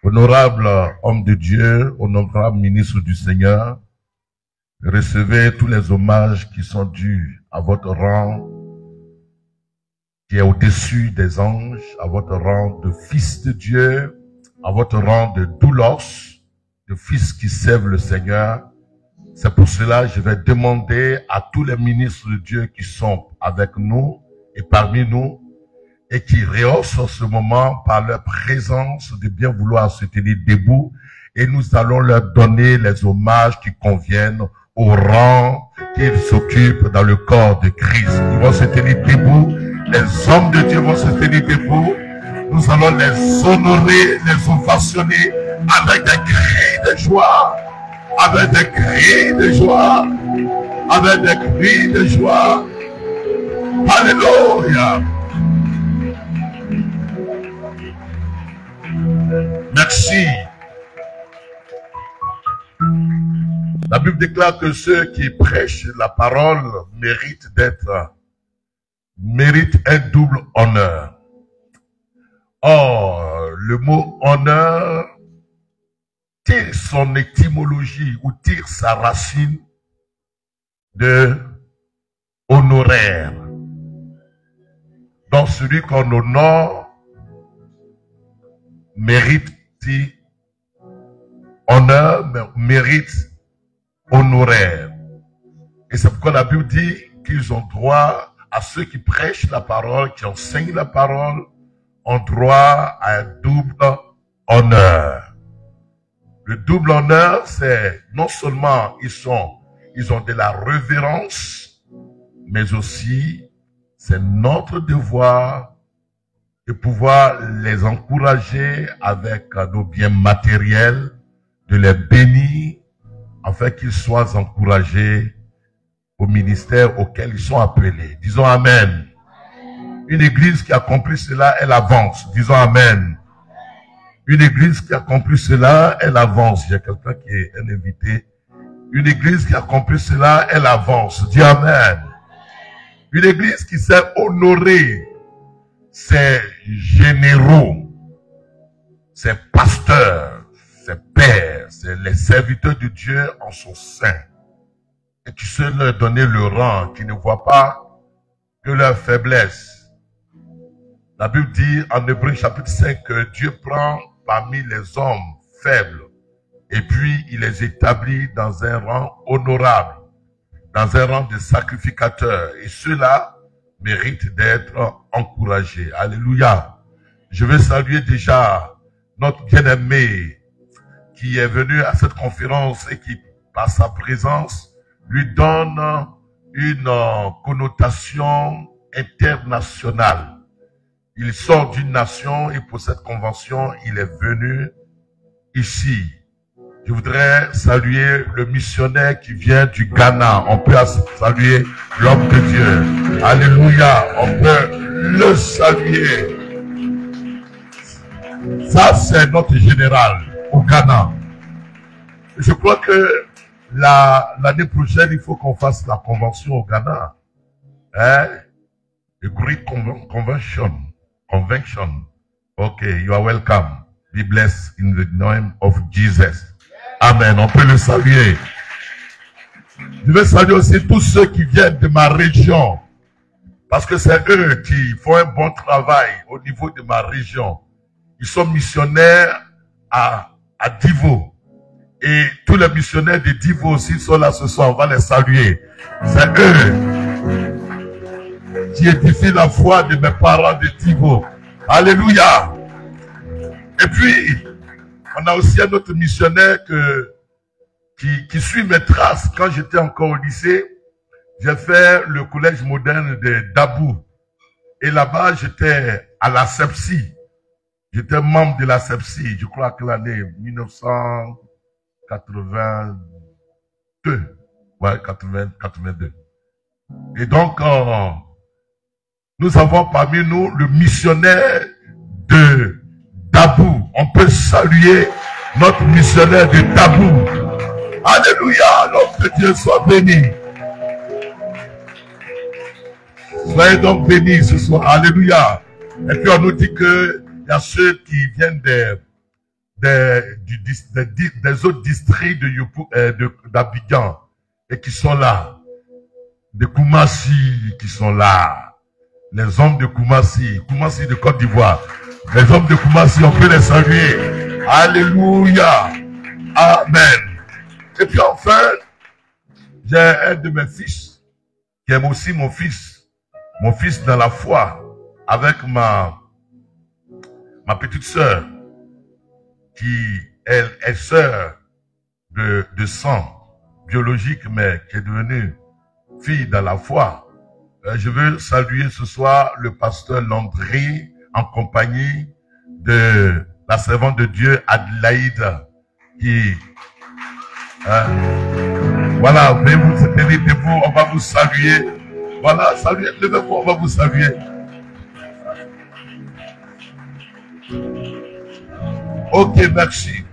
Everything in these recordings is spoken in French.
Honorable homme de Dieu, honorable ministre du Seigneur, recevez tous les hommages qui sont dus à votre rang, qui est au-dessus des anges, à votre rang de fils de Dieu, à votre rang de doulos, de fils qui servent le Seigneur. C'est pour cela que je vais demander à tous les ministres de Dieu qui sont avec nous et parmi nous, et qui rehaussent en ce moment par leur présence de bien vouloir se tenir debout, et nous allons leur donner les hommages qui conviennent au rang qu'ils s'occupent dans le corps de Christ. Ils vont se tenir debout, les hommes de Dieu vont se tenir debout, nous allons les honorer, les ovationner avec des cris de joie, avec des cris de joie, avec des cris de joie. Alléluia. Merci. La Bible déclare que ceux qui prêchent la parole méritent un double honneur. Or, le mot honneur tire son étymologie ou tire sa racine de honoraire. Donc, celui qu'on honore mérite honneur, mérite honoraire. Et c'est pourquoi la Bible dit qu'ils ont droit, à ceux qui prêchent la parole, qui enseignent la parole, ont droit à un double honneur. Le double honneur, c'est non seulement ils ont de la révérence, mais aussi c'est notre devoir de pouvoir les encourager avec nos biens matériels, de les bénir, afin qu'ils soient encouragés au ministère auquel ils sont appelés. Disons Amen. Une église qui accomplit cela, elle avance. Disons Amen. Une église qui accomplit cela, elle avance. Il y a quelqu'un qui est un invité. Une église qui accomplit cela, elle avance. Dis Amen. Une église qui sait honorer ses généraux, ses pasteurs, ses pères, c'est les serviteurs de Dieu en son sein. Et qui sait leur donner le rang, qui ne voit pas que leur faiblesse. La Bible dit en Hébreux chapitre 5 que Dieu prend parmi les hommes faibles et puis il les établit dans un rang honorable, dans un rang de sacrificateurs. Et ceux-là méritent d'être encouragés. Alléluia. Je veux saluer déjà notre bien-aimé qui est venu à cette conférence et qui, par sa présence, lui donne une connotation internationale. Il sort d'une nation et pour cette convention, il est venu ici. Je voudrais saluer le missionnaire qui vient du Ghana. On peut saluer l'homme de Dieu. Alléluia. On peut le saluer. Ça, c'est notre général au Ghana. Je crois que l'année prochaine, il faut qu'on fasse la convention au Ghana. Hein? The Great Convention. Okay, you are welcome. Be blessed in the name of Jesus. Amen. On peut le saluer. Je vais saluer aussi tous ceux qui viennent de ma région. Parce que c'est eux qui font un bon travail au niveau de ma région. Ils sont missionnaires à Divo. Et tous les missionnaires de Divo aussi sont là ce soir. On va les saluer. C'est eux qui édifient la foi de mes parents de Divo. Alléluia. Et puis, on a aussi un autre missionnaire qui suit mes traces. Quand j'étais encore au lycée, j'ai fait le collège moderne de Dabou. Et là-bas, j'étais à la CEPSI. J'étais membre de la CEPSI, je crois que l'année 1982. Ouais, 82. Et donc, nous avons parmi nous le missionnaire de Dabou. On peut saluer notre missionnaire de Dabou. Alléluia, l'homme de Dieu soit béni. Soyez donc bénis ce soir. Alléluia. Et puis on nous dit que il y a ceux qui viennent des autres districts d'Abidjan et qui sont là. De Koumassi qui sont là. Les hommes de Koumassi de Côte d'Ivoire. Les hommes de Koumassi, on peut les saluer. Alléluia. Amen. Et puis enfin, j'ai un de mes fils, qui aime aussi mon fils dans la foi, avec ma petite sœur, qui elle est sœur de sang biologique, mais qui est devenue fille dans la foi. Je veux saluer ce soir le pasteur Landry en compagnie de la servante de Dieu Adelaide qui voilà, venez vous tenir debout, on va vous saluer. Voilà, saluez, levez-vous, on va vous saluer. Ok, merci.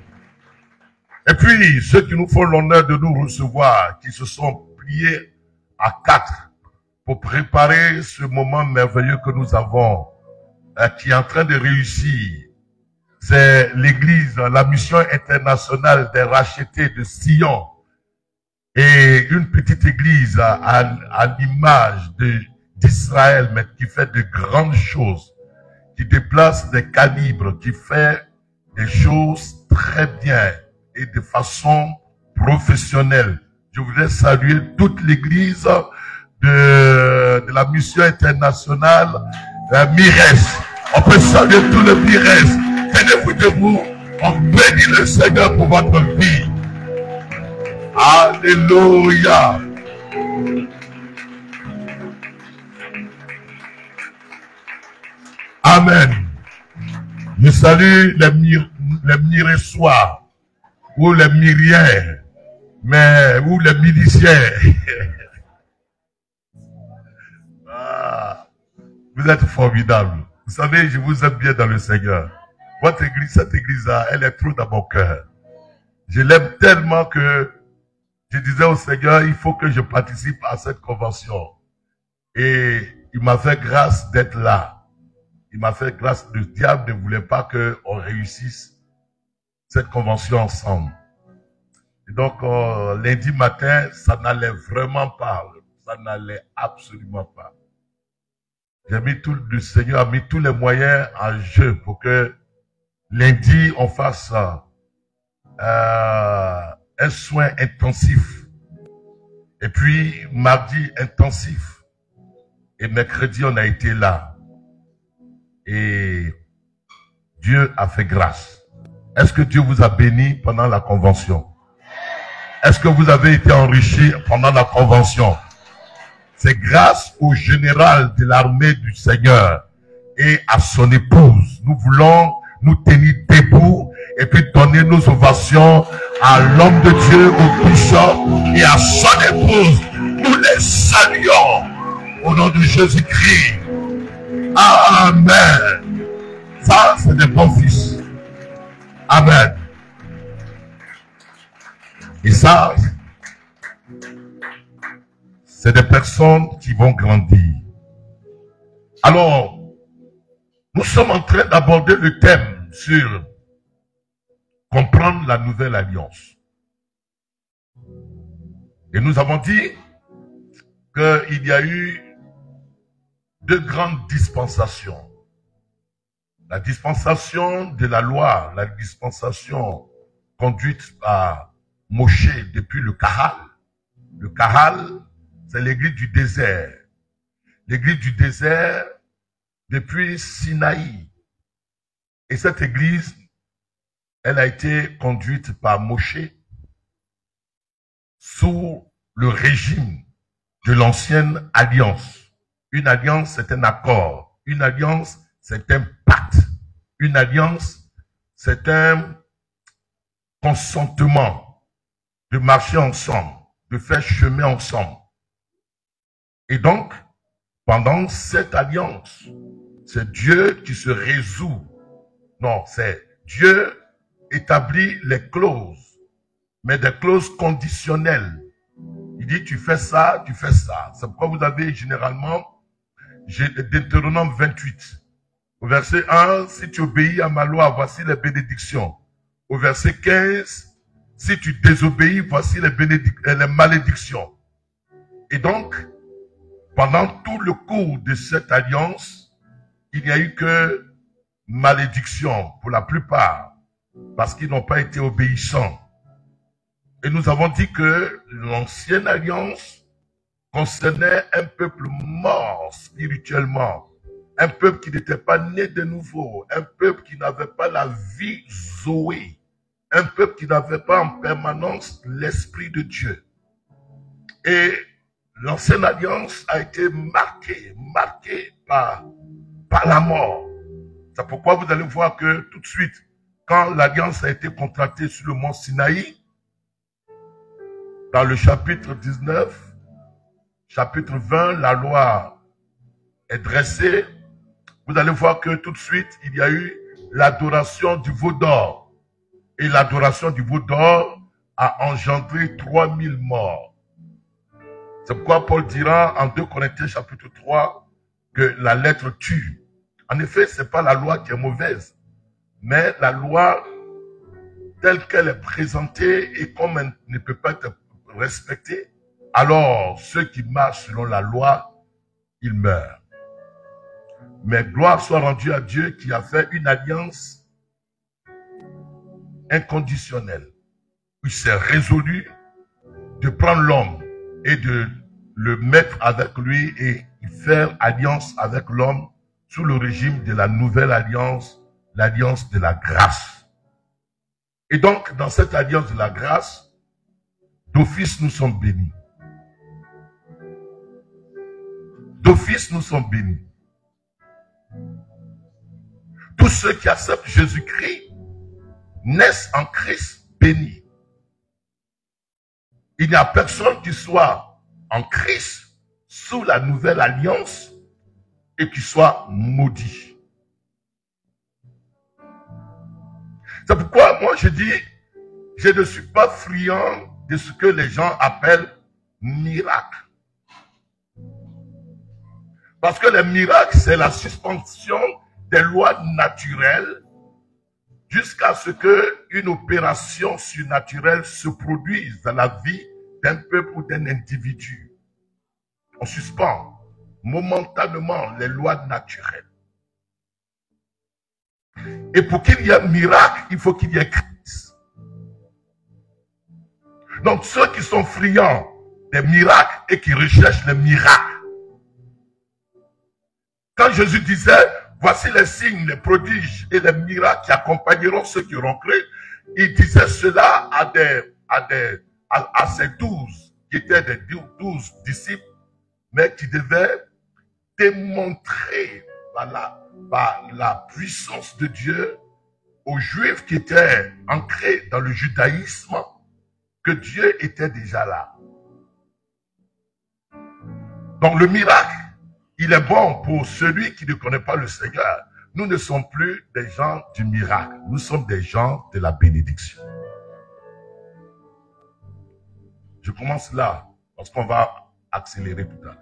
Et puis, ceux qui nous font l'honneur de nous recevoir, qui se sont pliés à 4 pour préparer ce moment merveilleux que nous avons, qui est en train de réussir. C'est l'église, la mission internationale des rachetés de Sion. Et une petite église à l'image d'Israël, mais qui fait de grandes choses, qui déplace des calibres, qui fait des choses très bien et de façon professionnelle. Je voudrais saluer toute l'église de la mission internationale Mires. On peut saluer tout le Mires. Tenez-vous debout. On bénit le Seigneur pour votre vie. Alléluia. Amen. Je salue les Miressois ou les Myriens, ou les miliciens. Vous êtes formidables. Vous savez, je vous aime bien dans le Seigneur. Votre église, cette église-là, elle est trop dans mon cœur. Je l'aime tellement que je disais au Seigneur, il faut que je participe à cette convention. Et il m'a fait grâce d'être là. Il m'a fait grâce. Le diable ne voulait pas qu'on réussisse cette convention ensemble. Et donc, lundi matin, ça n'allait vraiment pas. Ça n'allait absolument pas. Le Seigneur a mis tous les moyens en jeu pour que lundi, on fasse un soin intensif. Et puis, mardi, intensif. Et mercredi, on a été là. Et Dieu a fait grâce. Est-ce que Dieu vous a béni pendant la convention? Est-ce que vous avez été enrichi pendant la convention? C'est grâce au général de l'armée du Seigneur et à son épouse. Nous voulons nous tenir debout et puis donner nos ovations à l'homme de Dieu, au bishop et à son épouse. Nous les saluons au nom de Jésus-Christ. Amen. Ça, c'est des bons fils. Amen. Et ça, c'est des personnes qui vont grandir. Alors, nous sommes en train d'aborder le thème sur comprendre la nouvelle alliance. Et nous avons dit qu'il y a eu 2 grandes dispensations. La dispensation de la loi, la dispensation conduite par Moshe depuis le Kahal. Le Kahal, c'est l'église du désert. L'église du désert depuis Sinaï. Et cette église, elle a été conduite par Moshe sous le régime de l'ancienne alliance. Une alliance, c'est un accord. Une alliance, c'est un pacte. Une alliance, c'est un consentement de marcher ensemble, de faire chemin ensemble. Et donc, pendant cette alliance, c'est Dieu qui se résout. Non, c'est Dieu établit les clauses, mais des clauses conditionnelles. Il dit, tu fais ça, tu fais ça. C'est pourquoi vous avez généralement Deutéronome 28. Au verset 1, si tu obéis à ma loi, voici les bénédictions. au verset 15, si tu désobéis, voici les malédictions. Et donc, pendant tout le cours de cette alliance, il n'y a eu que malédiction pour la plupart, parce qu'ils n'ont pas été obéissants. Et nous avons dit que l'ancienne alliance concernait un peuple mort spirituellement, un peuple qui n'était pas né de nouveau, un peuple qui n'avait pas la vie Zoé, un peuple qui n'avait pas en permanence l'Esprit de Dieu. Et l'ancienne alliance a été marquée par la mort. C'est pourquoi vous allez voir que tout de suite, quand l'alliance a été contractée sur le mont Sinaï, dans le chapitre 19, chapitre 20, la loi est dressée. Vous allez voir que tout de suite, il y a eu l'adoration du veau d'or. Et l'adoration du veau d'or a engendré 3000 morts. C'est pourquoi Paul dira en 2 Corinthiens chapitre 3 que la lettre tue. En effet, ce n'est pas la loi qui est mauvaise, mais la loi telle qu'elle est présentée et comme elle ne peut pas être respectée, alors ceux qui marchent selon la loi, ils meurent. Mais gloire soit rendue à Dieu qui a fait une alliance inconditionnelle. Il s'est résolu de prendre l'homme et de le mettre avec lui et faire alliance avec l'homme sous le régime de la nouvelle alliance, l'alliance de la grâce. Et donc, dans cette alliance de la grâce, d'office nous sommes bénis. D'office nous sommes bénis. Tous ceux qui acceptent Jésus-Christ naissent en Christ bénis. Il n'y a personne qui soit en Christ sous la nouvelle alliance et qui soit maudit. C'est pourquoi moi je dis, je ne suis pas friand de ce que les gens appellent miracle. Parce que les miracles, c'est la suspension des lois naturelles jusqu'à ce qu'une opération surnaturelle se produise dans la vie d'un peuple ou d'un individu. On suspend momentanément les lois naturelles. Et pour qu'il y ait un miracle, il faut qu'il y ait Christ. Donc ceux qui sont friands des miracles et qui recherchent les miracles, quand Jésus disait, voici les signes, les prodiges et les miracles qui accompagneront ceux qui auront cru, il disait cela à ses 12, qui étaient des 12 disciples, mais qui devaient démontrer par la puissance de Dieu aux Juifs qui étaient ancrés dans le judaïsme que Dieu était déjà là. Donc le miracle, il est bon pour celui qui ne connaît pas le Seigneur. Nous ne sommes plus des gens du miracle. Nous sommes des gens de la bénédiction. Je commence là, parce qu'on va accélérer tout à l'heure.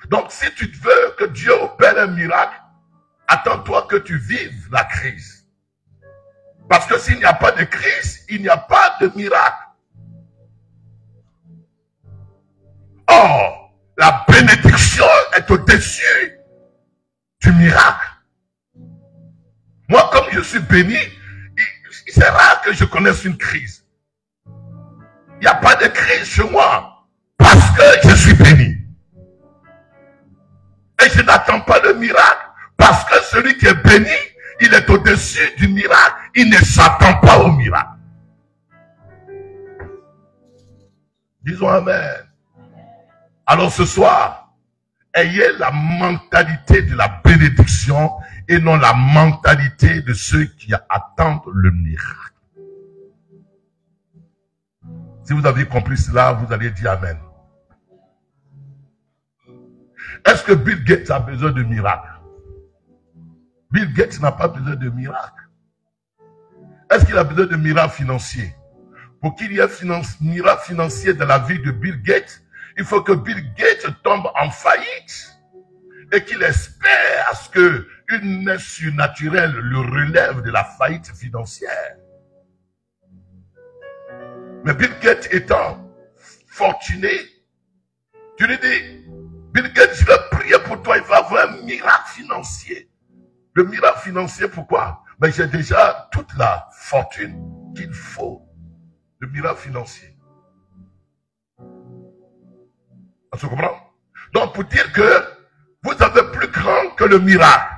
Donc, si tu veux que Dieu opère un miracle, attends-toi que tu vives la crise. Parce que s'il n'y a pas de crise, il n'y a pas de miracle. Or, la bénédiction est au-dessus du miracle. Moi, comme je suis béni, c'est rare que je connaisse une crise. Il n'y a pas de crise chez moi parce que je suis béni. Et je n'attends pas de miracle parce que celui qui est béni, il est au-dessus du miracle. Il ne s'attend pas au miracle. Disons Amen. Alors ce soir, ayez la mentalité de la bénédiction et non la mentalité de ceux qui attendent le miracle. Si vous avez compris cela, vous allez dire Amen. Est-ce que Bill Gates a besoin de miracle? Bill Gates n'a pas besoin de miracle. Est-ce qu'il a besoin de miracle financier? Pour qu'il y ait miracle financier dans la vie de Bill Gates, il faut que Bill Gates tombe en faillite et qu'il espère à ce que une aide surnaturelle le relève de la faillite financière. Mais Bill Gates étant fortuné, tu lui dis, Bill Gates, je vais prier pour toi, il va avoir un miracle financier. Le miracle financier, pourquoi? Ben, j'ai déjà toute la fortune qu'il faut. Le miracle financier. On se comprend? Donc, pour dire que vous avez plus grand que le miracle.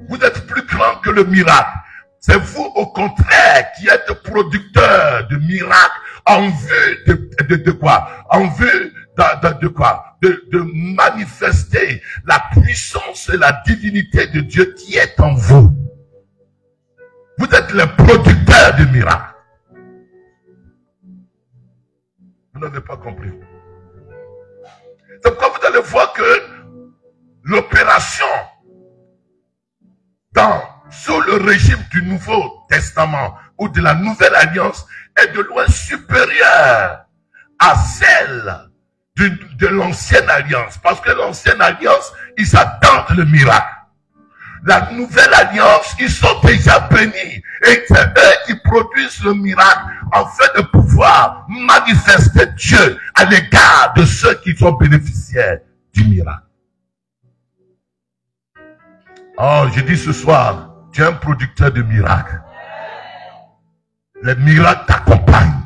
Vous êtes plus grand que le miracle. C'est vous, au contraire, qui êtes producteur de miracles en vue de quoi? En vue de quoi? De manifester la puissance et la divinité de Dieu qui est en vous. Vous êtes les producteurs de miracles. Vous n'avez pas compris. C'est pourquoi vous allez voir que l'opération sous le régime du Nouveau Testament ou de la Nouvelle Alliance est de loin supérieure à celle de l'Ancienne Alliance. Parce que l'Ancienne Alliance, ils attendent le miracle. La Nouvelle Alliance, ils sont déjà bénis. Et c'est eux qui produisent le miracle afin de pouvoir manifester Dieu à l'égard de ceux qui sont bénéficiaires du miracle. Oh, je dis ce soir, tu es un producteur de miracles. Les miracles t'accompagnent.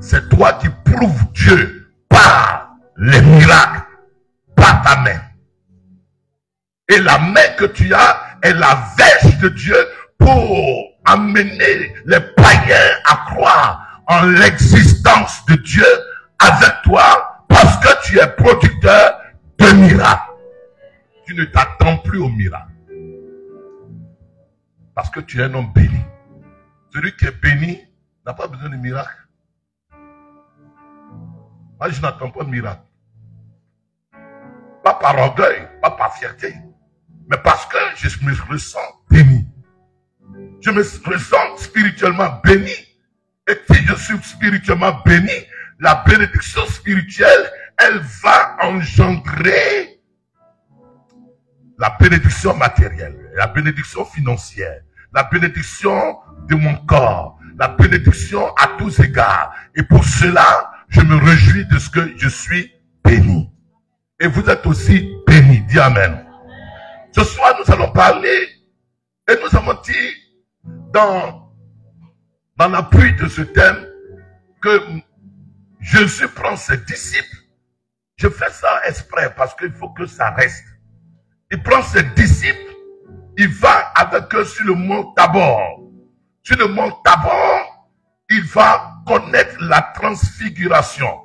C'est toi qui prouves Dieu par les miracles, par ta main. Et la main que tu as est la verge de Dieu pour amener les païens à croire en l'existence de Dieu avec toi parce que tu es producteur de miracles. Tu ne t'attends plus au miracle. Parce que tu es un homme béni. Celui qui est béni n'a pas besoin de miracle. Moi, je n'attends pas de miracle. Pas par orgueil, pas par fierté. Mais parce que je me ressens béni. Je me ressens spirituellement béni. Et si je suis spirituellement béni, la bénédiction spirituelle, elle va engendrer la bénédiction matérielle, la bénédiction financière, la bénédiction de mon corps, la bénédiction à tous égards. Et pour cela, je me réjouis de ce que je suis béni. Et vous êtes aussi bénis. Dis Amen. Ce soir, nous allons parler et nous avons dit dans l'appui de ce thème que Jésus prend ses disciples. Je fais ça exprès parce qu'il faut que ça reste. Il prend ses disciples, il va avec eux sur le mont Tabor. Sur le mont Tabor, il va connaître la transfiguration.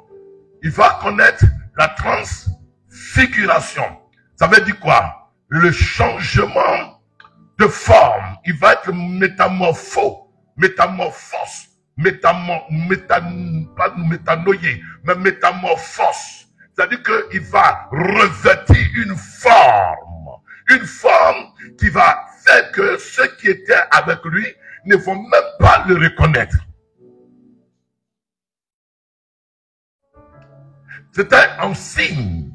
Il va connaître la transfiguration. Ça veut dire quoi? Le changement de forme. Il va être métamorphose. Pas métanoïé, mais métamorphose. C'est-à-dire qu'il va revêtir une forme qui va faire que ceux qui étaient avec lui ne vont même pas le reconnaître. C'était un signe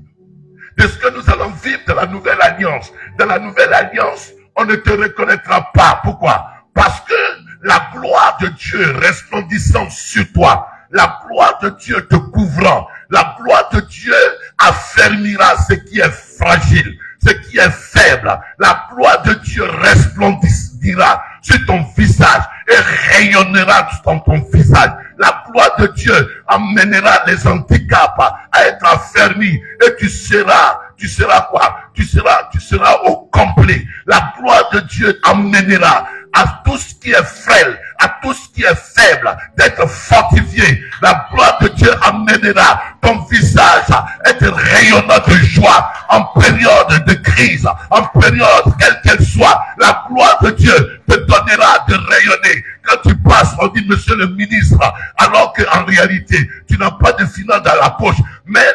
de ce que nous allons vivre dans la Nouvelle Alliance. Dans la Nouvelle Alliance, on ne te reconnaîtra pas. Pourquoi? Parce que la gloire de Dieu resplendissant sur toi, la gloire de Dieu te couvrant, la gloire de Dieu affermira ce qui est fragile, ce qui est faible. La gloire de Dieu resplendira sur ton visage et rayonnera dans ton visage. La gloire de Dieu amènera les handicaps à être affermis et tu seras quoi? Tu seras au complet. La gloire de Dieu amènera à tout ce qui est frêle, à tout ce qui est faible, d'être fortifié. La gloire de Dieu amènera ton visage à être rayonnant de joie en période de crise, en période quelle qu'elle soit. La gloire de Dieu te donnera de rayonner. Quand tu passes, on dit monsieur le ministre, alors qu'en réalité, tu n'as pas de finance dans la poche, mais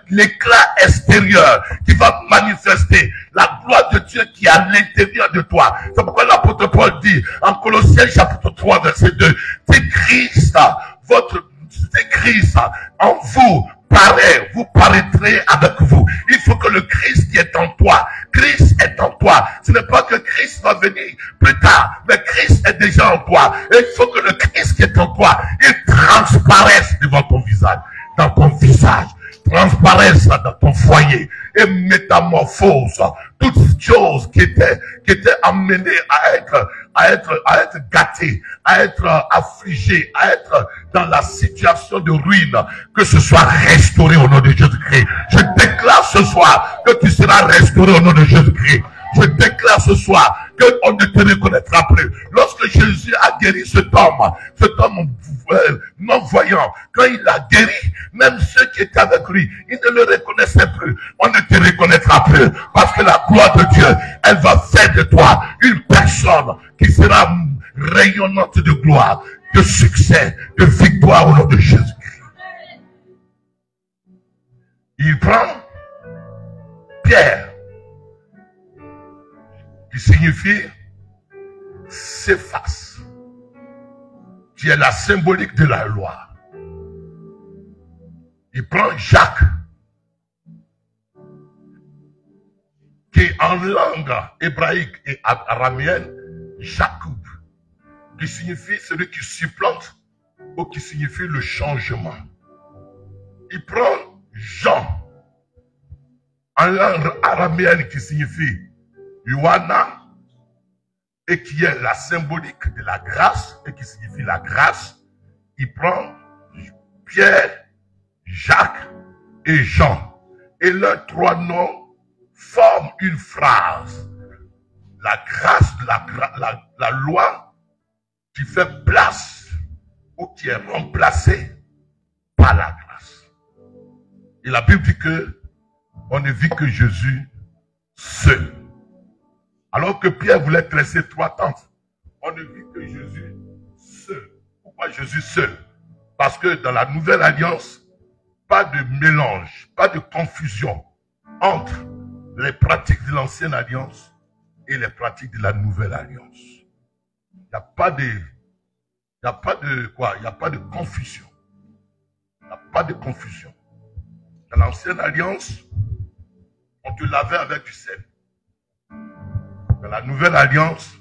l'éclat extérieur qui va manifester la gloire de Dieu qui est à l'intérieur de toi. C'est pourquoi l'apôtre Paul dit en Colossiens chapitre 3 verset 2, c'est Christ en vous paraît, vous paraîtrez avec vous. Il faut que le Christ qui est en toi, Christ est en toi. Ce n'est pas que Christ va venir plus tard, mais Christ est déjà en toi. Et il faut que le Christ qui est en toi, il transparaisse devant ton visage, dans ton visage, transparaisse dans ton foyer et métamorphose toutes choses qui étaient amenées à être gâtées, à être affligées, à être dans la situation de ruine, que ce soit restauré au nom de Jésus-Christ. Je déclare ce soir que tu seras restauré au nom de Jésus-Christ. Je déclare ce soir qu'on ne te reconnaîtra plus. Lorsque Jésus a guéri cet homme non-voyant, quand il l'a guéri, même ceux qui étaient avec lui, ils ne le reconnaissaient plus. On ne te reconnaîtra plus parce que la gloire de Dieu, elle va faire de toi une personne qui sera rayonnante de gloire, de succès, de victoire au nom de Jésus-Christ. Il prend Pierre, qui signifie s'efface, qui est la symbolique de la loi. Il prend Jacques, qui est en langue hébraïque et araméenne, Jacob, qui signifie celui qui supplante ou qui signifie le changement. Il prend Jean, en langue araméenne qui signifie Yohana, et qui est la symbolique de la grâce, et qui signifie la grâce. Il prend Pierre, Jacques et Jean. Et leurs trois noms forment une phrase. La grâce, la loi qui fait place ou qui est remplacée par la grâce. Et la Bible dit que on ne vit que Jésus seul. Alors que Pierre voulait dresser trois tentes, on ne vit que Jésus seul. Pourquoi Jésus seul? Parce que dans la nouvelle alliance, pas de mélange, pas de confusion entre les pratiques de l'ancienne alliance et les pratiques de la nouvelle alliance. Il n'y a pas de confusion. Il n'y a pas de confusion. Dans l'ancienne alliance, on te lavait avec du sel. Dans la nouvelle alliance,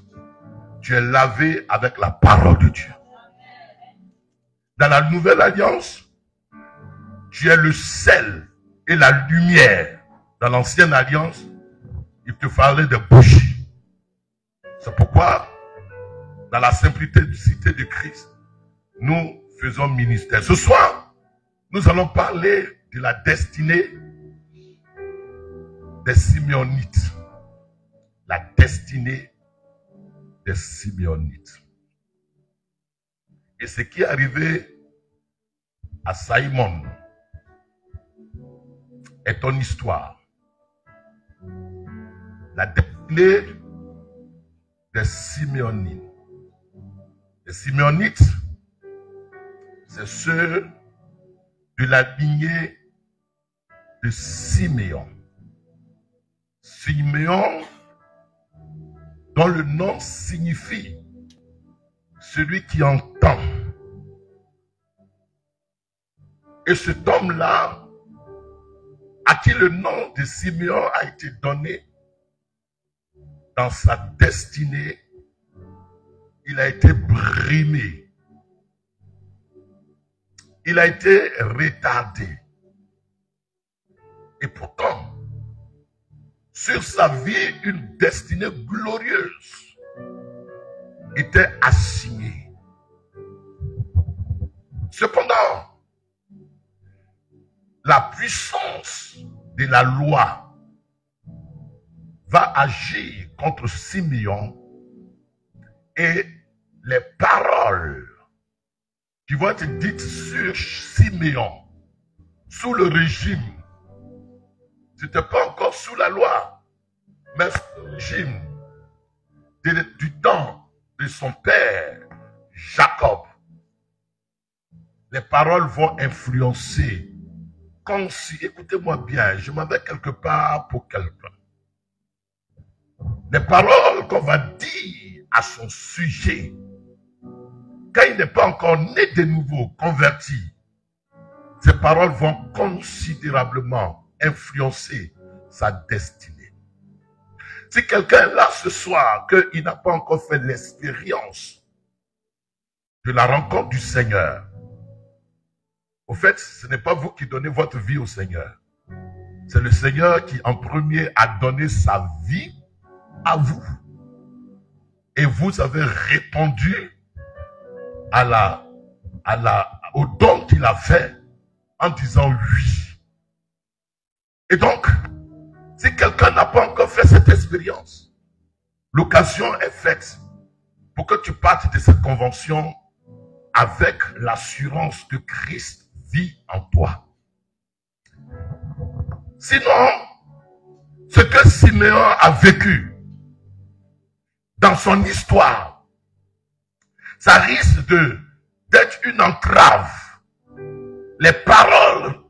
tu es lavé avec la parole de Dieu. Dans la nouvelle alliance, tu es le sel et la lumière. Dans l'ancienne alliance, il te fallait de bougies. C'est pourquoi, dans la simplicité de Christ, nous faisons ministère. Ce soir, nous allons parler de la destinée des Simeonites. La destinée des Simeonites. Et ce qui est arrivé à Simon est une histoire. La destinée des Simeonites. Les Simeonites, c'est ceux de la lignée de Siméon. Siméon, dont le nom signifie celui qui entend. Et cet homme-là, à qui le nom de Siméon a été donné, dans sa destinée, il a été brimé. Il a été retardé. Et pourtant, sur sa vie, une destinée glorieuse était assignée. Cependant, la puissance de la loi va agir contre Siméon et les paroles qui vont être dites sur Siméon sous le régime. Ce n'était pas encore sous la loi, mais sous le régime du temps de son père, Jacob. Les paroles vont influencer. Comme si, écoutez-moi bien, je m'en vais quelque part pour quelqu'un. Les paroles qu'on va dire à son sujet, quand il n'est pas encore né de nouveau, converti, ces paroles vont considérablement influencer sa destinée. Si quelqu'un là ce soir, qu'il n'a pas encore fait l'expérience de la rencontre du Seigneur, au fait, ce n'est pas vous qui donnez votre vie au Seigneur. C'est le Seigneur qui en premier a donné sa vie à vous. Et vous avez répondu au don qu'il a fait en disant oui. Et donc, si quelqu'un n'a pas encore fait cette expérience, l'occasion est faite pour que tu partes de cette convention avec l'assurance que Christ vit en toi. Sinon, ce que Siméon a vécu dans son histoire, ça risque d'être une entrave. Les paroles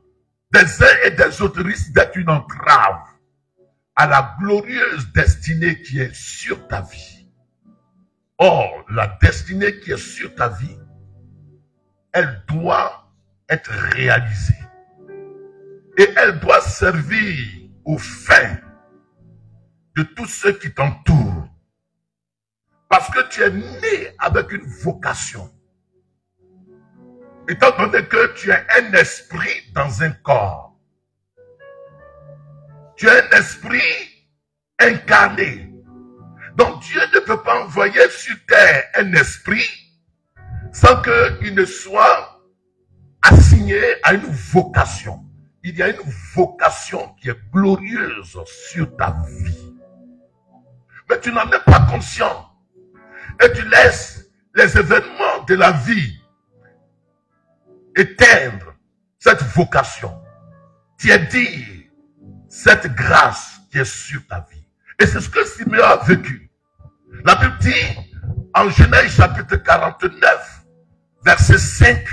des uns et des autres risquent d'être une entrave à la glorieuse destinée qui est sur ta vie. Or, la destinée qui est sur ta vie, elle doit être réalisée. Et elle doit servir aux fins de tous ceux qui t'entourent. Parce que tu es né avec une vocation. Étant donné que tu es un esprit dans un corps. Tu es un esprit incarné. Donc Dieu ne peut pas envoyer sur terre un esprit sans qu'il ne soit assigné à une vocation. Il y a une vocation qui est glorieuse sur ta vie. Mais tu n'en es pas conscient. Et tu laisses les événements de la vie éteindre cette vocation. Tu es dit cette grâce qui est sur ta vie. Et c'est ce que Siméon a vécu. La Bible dit en Genèse chapitre 49, versets 5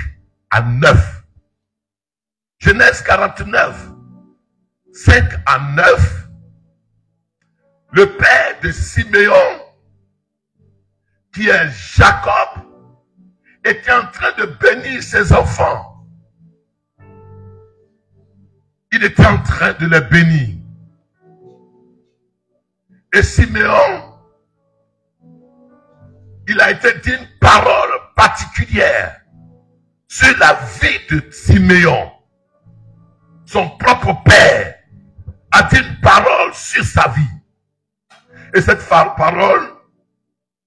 à 9. Genèse 49, 5 à 9. Le père de Siméon, qui est Jacob, était en train de bénir ses enfants. Il était en train de les bénir. Et Siméon, il a été dit une parole particulière sur la vie de Siméon. Son propre père a dit une parole sur sa vie. Et cette parole,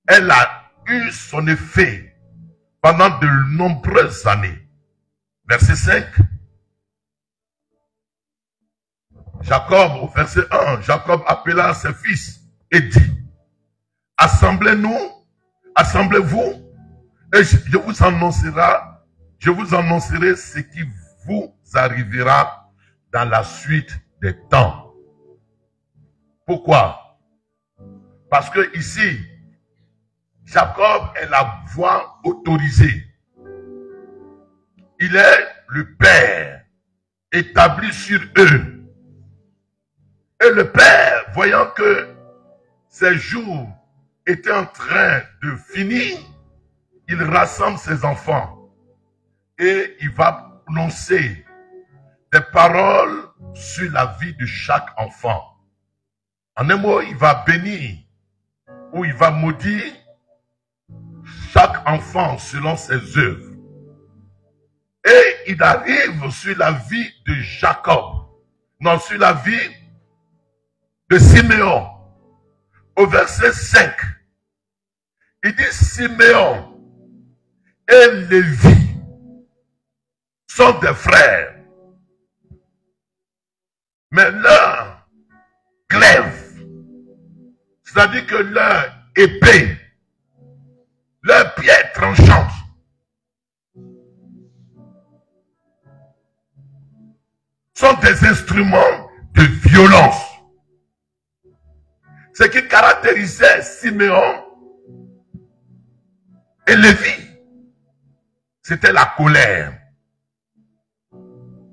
elle a eu son effet pendant de nombreuses années. Verset 5. Jacob, au verset 1, Jacob appela ses fils et dit, assemblez-nous, assemblez-vous, et je vous annoncerai ce qui vous arrivera dans la suite des temps. Pourquoi? Parce que ici, Jacob est la voix autorisée. Il est le père établi sur eux. Et le père, voyant que ses jours étaient en train de finir, il rassemble ses enfants et il va prononcer des paroles sur la vie de chaque enfant. En un mot, il va bénir ou il va maudire chaque enfant selon ses œuvres. Et il arrive sur la vie de Jacob, non, sur la vie de Siméon, au verset 5. Il dit Siméon et Lévi sont des frères. Mais leur glaive, c'est-à-dire que leur épée, leur pierre tranchante, sont des instruments de violence. Ce qui caractérisait Siméon et Lévi, c'était la colère.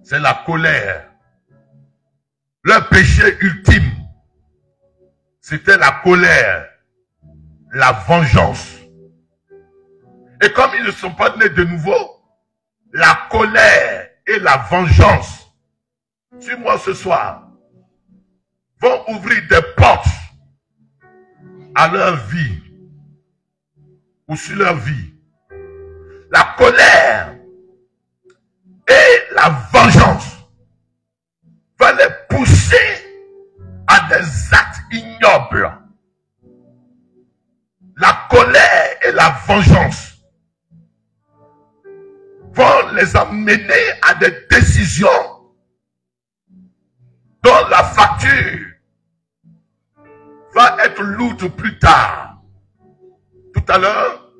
C'est la colère. Leur péché ultime, c'était la colère, la vengeance. Et comme ils ne sont pas nés de nouveau, la colère et la vengeance, sur moi ce soir, vont ouvrir des portes à leur vie ou sur leur vie. La colère et la vengeance vont les pousser à des actes ignobles. La colère et la vengeance vont les amener à des décisions dont la facture va être lourde plus tard. Tout à l'heure,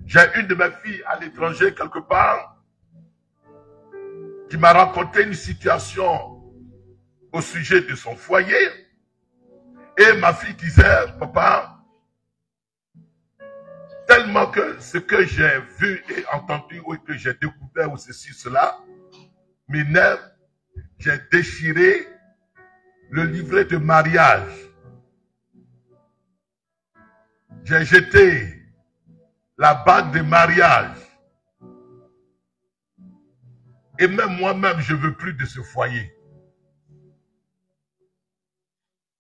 j'ai une de mes filles à l'étranger quelque part qui m'a raconté une situation au sujet de son foyer. Et ma fille disait, papa, tellement que ce que j'ai vu et entendu ou que j'ai découvert ou ceci, cela, m'énerve, j'ai déchiré le livret de mariage. J'ai jeté la bague de mariage. Et même moi-même, je ne veux plus de ce foyer.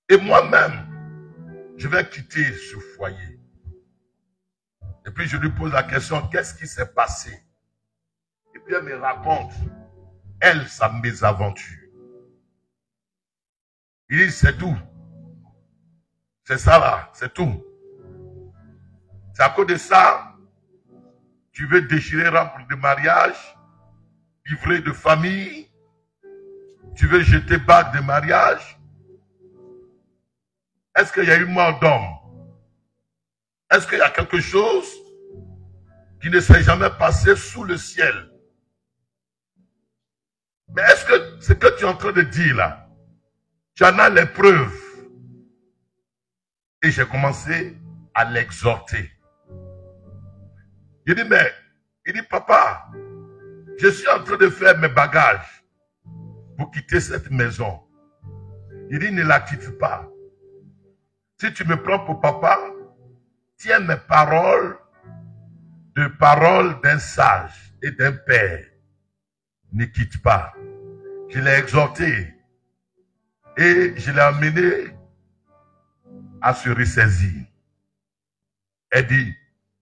Et moi-même, je vais quitter ce foyer. Et puis je lui pose la question, qu'est-ce qui s'est passé? Et puis elle me raconte, elle, sa mésaventure. Il dit, c'est tout. C'est ça là, c'est tout. C'est à cause de ça, tu veux déchirer robe de mariage, livret de famille, tu veux jeter bague de mariage. Est-ce qu'il y a eu mort d'homme? Est-ce qu'il y a quelque chose qui ne s'est jamais passé sous le ciel? Mais est-ce que ce que tu es en train de dire là, tu en as les preuves? Et j'ai commencé à l'exhorter. Il dit, papa, je suis en train de faire mes bagages pour quitter cette maison. Il dit, ne la quitte pas. Si tu me prends pour papa, tiens mes paroles d'un sage et d'un père. Ne quitte pas. Je l'ai exhorté et je l'ai amené à se ressaisir. Elle dit,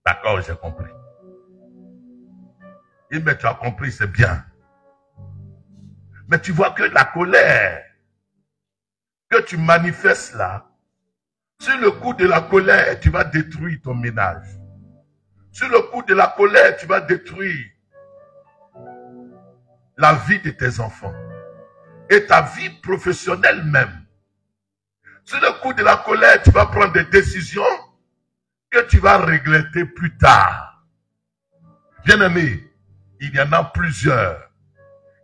d'accord, j'ai compris. Il dit, mais tu as compris, c'est bien. Mais tu vois que la colère que tu manifestes là, sur le coup de la colère, tu vas détruire ton ménage. Sur le coup de la colère, tu vas détruire la vie de tes enfants. Et ta vie professionnelle même. Sur le coup de la colère, tu vas prendre des décisions que tu vas regretter plus tard. Bien-aimés, il y en a plusieurs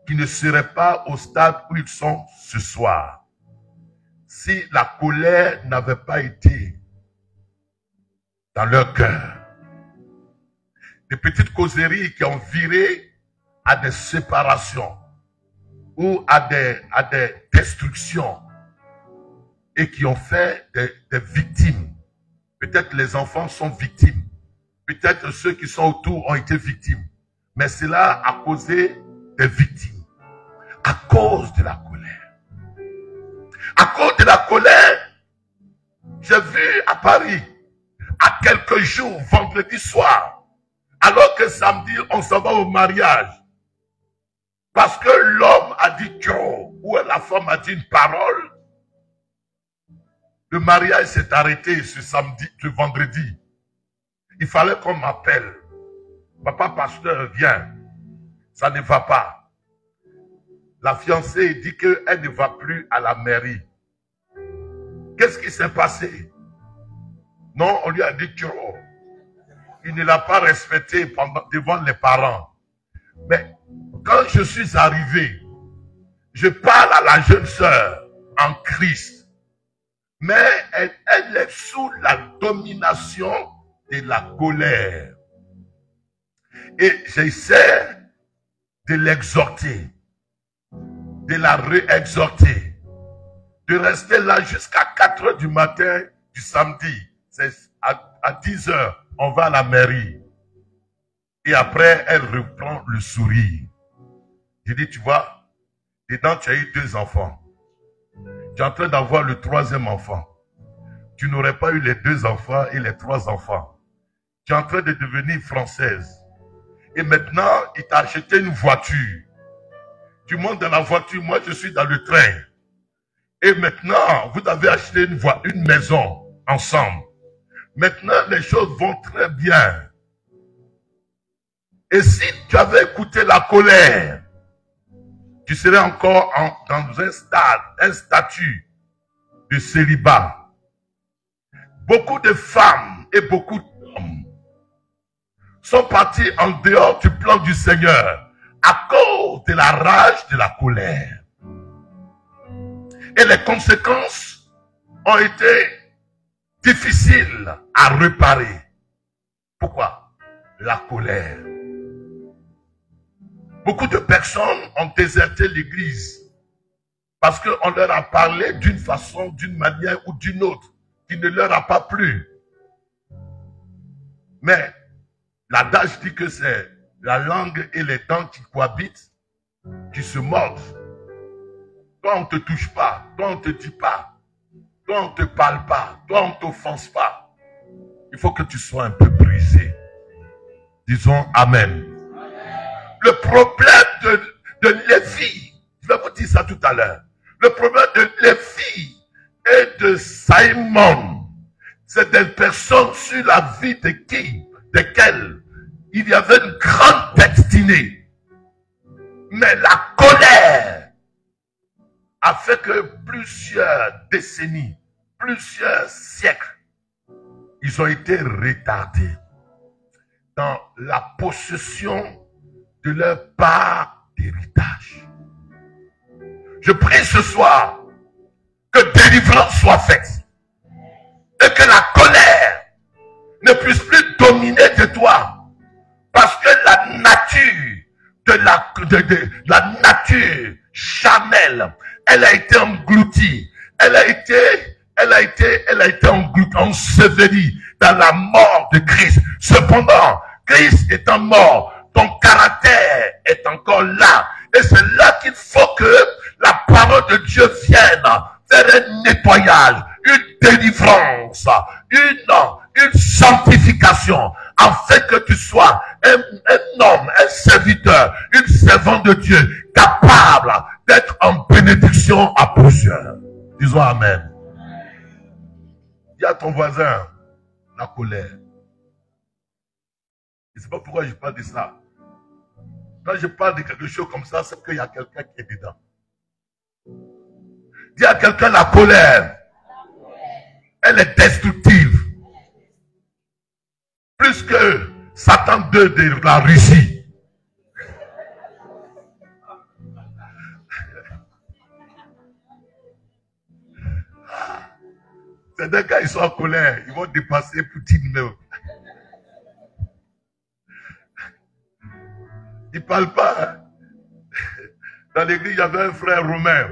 qui ne seraient pas au stade où ils sont ce soir. Si la colère n'avait pas été dans leur cœur. Des petites causeries qui ont viré à des séparations ou à des destructions et qui ont fait des victimes. Peut-être les enfants sont victimes. Peut-être ceux qui sont autour ont été victimes. Mais cela a causé des victimes. À cause de la colère. À cause de la colère, j'ai vu à Paris, à quelques jours, vendredi soir, alors que samedi, on s'en va au mariage. Parce que l'homme a dit trop, ou la femme a dit une parole, le mariage s'est arrêté ce vendredi. Il fallait qu'on m'appelle. Papa pasteur, viens. Ça ne va pas. La fiancée dit qu'elle ne va plus à la mairie. Qu'est-ce qui s'est passé? Non, on lui a dit trop. Il ne l'a pas respecté devant les parents. Mais quand je suis arrivé, je parle à la jeune sœur en Christ. Mais elle est sous la domination de la colère. Et j'essaie de l'exhorter, de la réexhorter, de rester là jusqu'à 4 heures du matin du samedi. C'est à 10 heures, on va à la mairie. Et après, elle reprend le sourire. J'ai dit, tu vois, dedans, tu as eu 2 enfants. Tu es en train d'avoir le 3e enfant. Tu n'aurais pas eu les 2 enfants et les 3 enfants. Tu es en train de devenir française. Et maintenant, il t'a acheté une voiture. Tu montes dans la voiture, moi je suis dans le train. Et maintenant, vous avez acheté une maison ensemble. Maintenant, les choses vont très bien. Et si tu avais écouté la colère, tu serais encore dans un statut de célibat. Beaucoup de femmes et beaucoup d'hommes sont partis en dehors du plan du Seigneur à cause de la rage de la colère. Et les conséquences ont été difficiles à réparer. Pourquoi? La colère. Beaucoup de personnes ont déserté l'église parce qu'on leur a parlé d'une façon, d'une manière ou d'une autre qui ne leur a pas plu. Mais l'adage dit que c'est la langue et les dents qui cohabitent, qui se mordent. Toi, on ne te touche pas, toi, on ne te dit pas, toi, on ne te parle pas, toi, on ne t'offense pas. Il faut que tu sois un peu brisé. Disons Amen. Le problème de Lévi, je vais vous dire ça tout à l'heure. Le problème de Lévi et de Simon, c'est des personnes sur la vie desquelles il y avait une grande destinée. Mais la colère a fait que plusieurs décennies, plusieurs siècles, ils ont été retardés dans la possession de leur part d'héritage. Je prie ce soir que délivrance soit faite et que la colère ne puisse plus dominer de toi, parce que la nature la nature charnelle, elle a été engloutie, elle a été ensevelie dans la mort de Christ. Cependant, Christ étant mort, ton caractère est encore là. Et c'est là qu'il faut que la parole de Dieu vienne faire un nettoyage, une délivrance, une sanctification, afin que tu sois un homme, un serviteur, une servante de Dieu, capable d'être en bénédiction à plusieurs. Disons Amen. Dis à ton voisin, la colère. Je ne sais pas pourquoi je parle de ça. Quand je parle de quelque chose comme ça, c'est qu'il y a quelqu'un qui est dedans. Dis à quelqu'un, la colère, elle est destructive. Plus que Satan II de la Russie. C'est des gars, ils sont en colère. Ils vont dépasser Poutine même. Ils ne parlent pas. Hein? Dans l'église, il y avait un frère romain.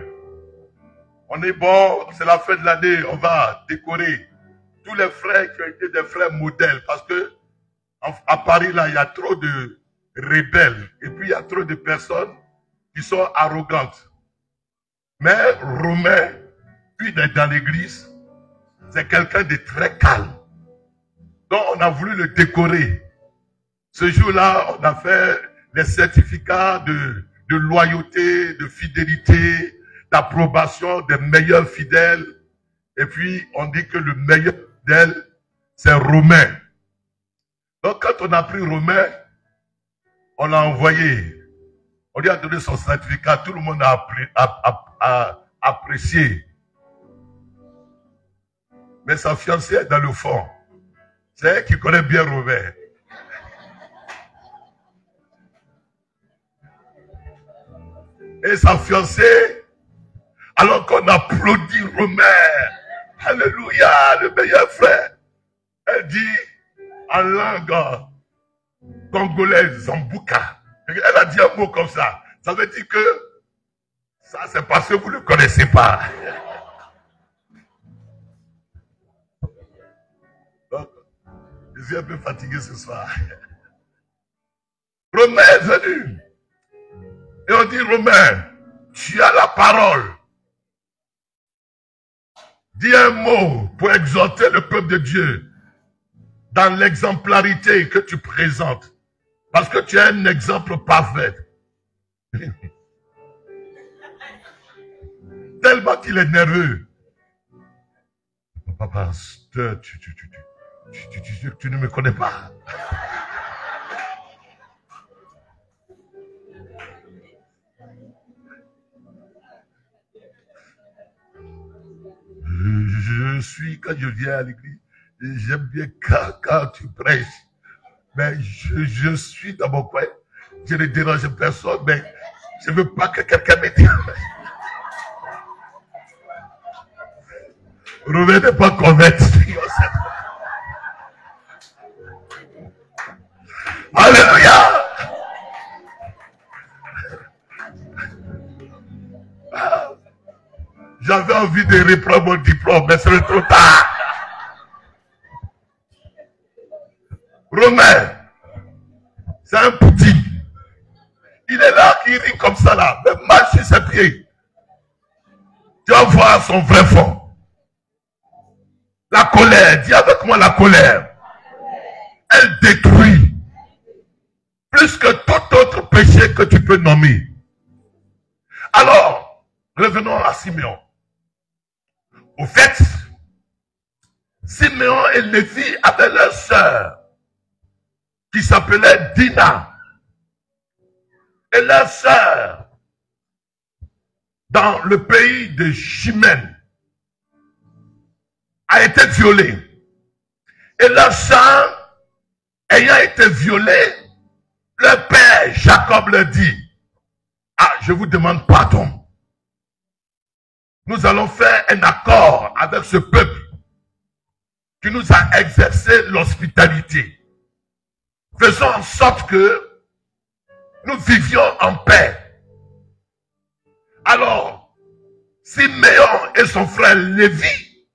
On est bon, c'est la fin de l'année, on va décorer tous les frères qui ont été des frères modèles. Parce que à Paris, là, il y a trop de rebelles. Et puis, il y a trop de personnes qui sont arrogantes. Mais Romain, puis dans l'église, c'est quelqu'un de très calme. Donc, on a voulu le décorer. Ce jour-là, on a fait les certificats de loyauté, de fidélité, d'approbation des meilleurs fidèles. Et puis, on dit que le meilleur fidèle, c'est Romain. Donc, quand on a pris Romain, on l'a envoyé. On lui a donné son certificat. Tout le monde a apprécié. Mais sa fiancée est dans le fond. C'est elle qui connaît bien Romain. Et sa fiancée, alors qu'on applaudit Romain, alléluia, le meilleur frère, elle dit en langue congolaise, Zambouka. Elle a dit un mot comme ça. Ça veut dire que ça, c'est parce que vous ne le connaissez pas. Donc, je suis un peu fatigué ce soir. Romain est venu. Et on dit, Romain, tu as la parole. Dis un mot pour exhorter le peuple de Dieu dans l'exemplarité que tu présentes. Parce que tu es un exemple parfait. Tellement qu'il est nerveux. Papa, tu ne me connais pas. Je suis, quand je viens à l'église, j'aime bien quand tu prêches. Mais je suis dans mon coin. Je ne dérange personne, mais je ne veux pas que quelqu'un me dise. Romain n'est pas convaincu. Alléluia. J'avais envie de reprendre mon diplôme, mais c'est trop tard. Romain, c'est un petit. Il est là, il rit comme ça là, mais marche sur ses pieds. Tu vas voir son vrai fond. La colère, dis avec moi la colère. Elle détruit plus que tout autre péché que tu peux nommer. Alors, revenons à Simeon. Au fait, Simeon et Lévi avaient leur sœur qui s'appelait Dina. Et leur sœur, dans le pays de Chimène, a été violée. Et leur sœur, ayant été violée, leur père Jacob leur dit, ah, je vous demande pardon. Nous allons faire un accord avec ce peuple qui nous a exercé l'hospitalité. Faisons en sorte que nous vivions en paix. Alors, Siméon et son frère Lévi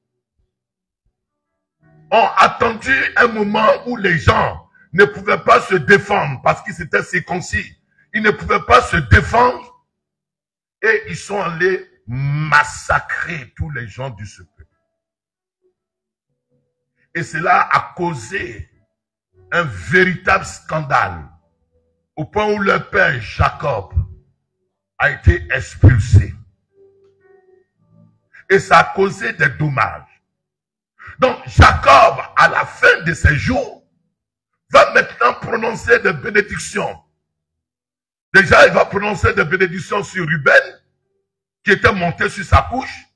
ont attendu un moment où les gens ne pouvaient pas se défendre parce qu'ils étaient circoncis. Ils ne pouvaient pas se défendre et ils sont allés massacrer tous les gens de ce peuple. Et cela a causé un véritable scandale au point où leur père Jacob a été expulsé. Et ça a causé des dommages. Donc Jacob, à la fin de ses jours, va maintenant prononcer des bénédictions. Déjà, il va prononcer des bénédictions sur Ruben, qui était monté sur sa couche.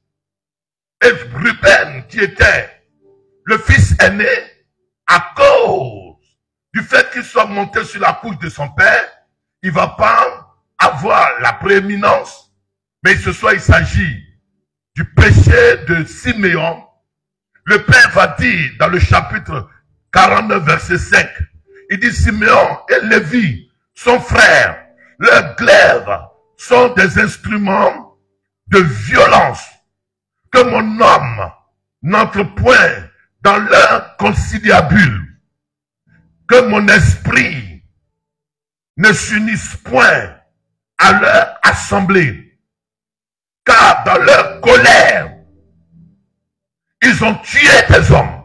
Et Ruben, qui était le fils aîné, à cause du fait qu'il soit monté sur la couche de son père, il ne va pas avoir la prééminence, mais il s'agit du péché de Siméon. Le père va dire dans le chapitre 49, verset 5, il dit Siméon et Lévi, son frère, leurs glaives sont des instruments de violence que mon homme n'entre point dans leur conciliabule, que mon esprit ne s'unisse point à leur assemblée, car dans leur colère, ils ont tué des hommes,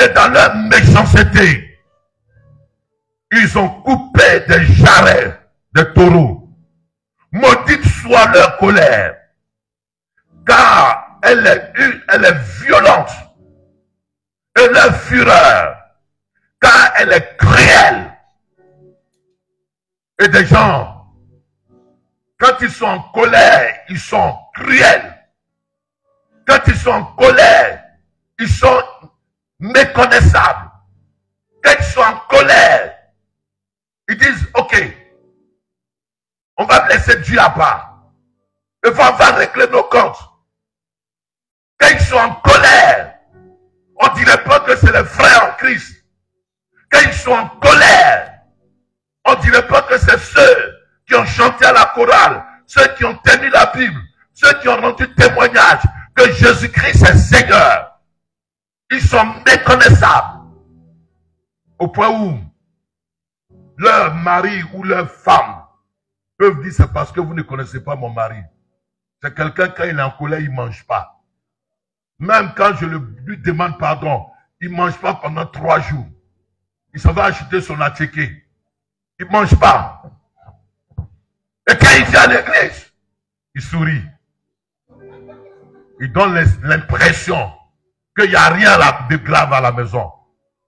et dans leur méchanceté, ils ont coupé des jarrets de taureaux. Maudite soit leur colère, car elle est violente, et leur fureur, car elle est cruelle. Et des gens, quand ils sont en colère, ils sont cruels. Quand ils sont en colère, ils sont méconnaissables. Quand ils sont en colère, ils disent, ok, on va laisser Dieu à part. Et on va régler nos comptes. Quand ils sont en colère, on ne dirait pas que c'est les frères en Christ. Quand ils sont en colère, on ne dirait pas que c'est ceux qui ont chanté à la chorale, ceux qui ont tenu la Bible, ceux qui ont rendu témoignage que Jésus-Christ est Seigneur. Ils sont méconnaissables au point où leur mari ou leur femme peuvent dire c'est parce que vous ne connaissez pas mon mari. C'est quelqu'un, quand il est en colère, il ne mange pas. Même quand je lui demande pardon, il ne mange pas pendant 3 jours. Il s'en va acheter son attiqué. Il ne mange pas. Et quand il vient à l'église, il sourit. Il donne l'impression qu'il n'y a rien de grave à la maison.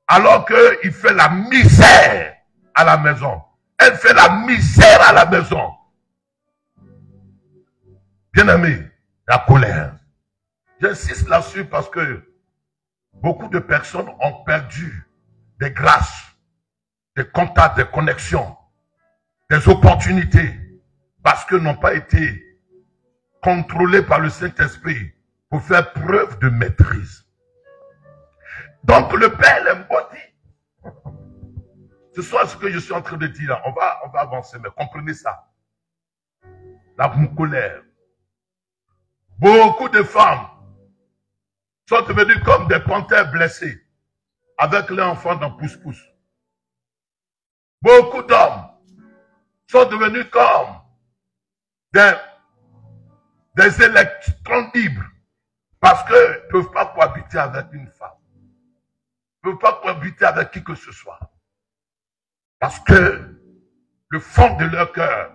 Alors qu'il fait la misère à la maison. Elle fait la misère à la maison. Bien-aimé, la colère. J'insiste là-dessus parce que beaucoup de personnes ont perdu des grâces, des contacts, des connexions, des opportunités, parce qu'elles n'ont pas été contrôlées par le Saint-Esprit pour faire preuve de maîtrise. Donc le Père l'embodit. Ce soit ce que je suis en train de dire là. On va avancer, mais comprenez ça. La colère. Beaucoup de femmes sont devenues comme des panthères blessées avec leurs enfants dans pouce-pouce. Beaucoup d'hommes sont devenus comme des électrons libres parce qu'ils ne peuvent pas cohabiter avec une femme. Ils ne peuvent pas cohabiter avec qui que ce soit. Parce que le fond de leur cœur,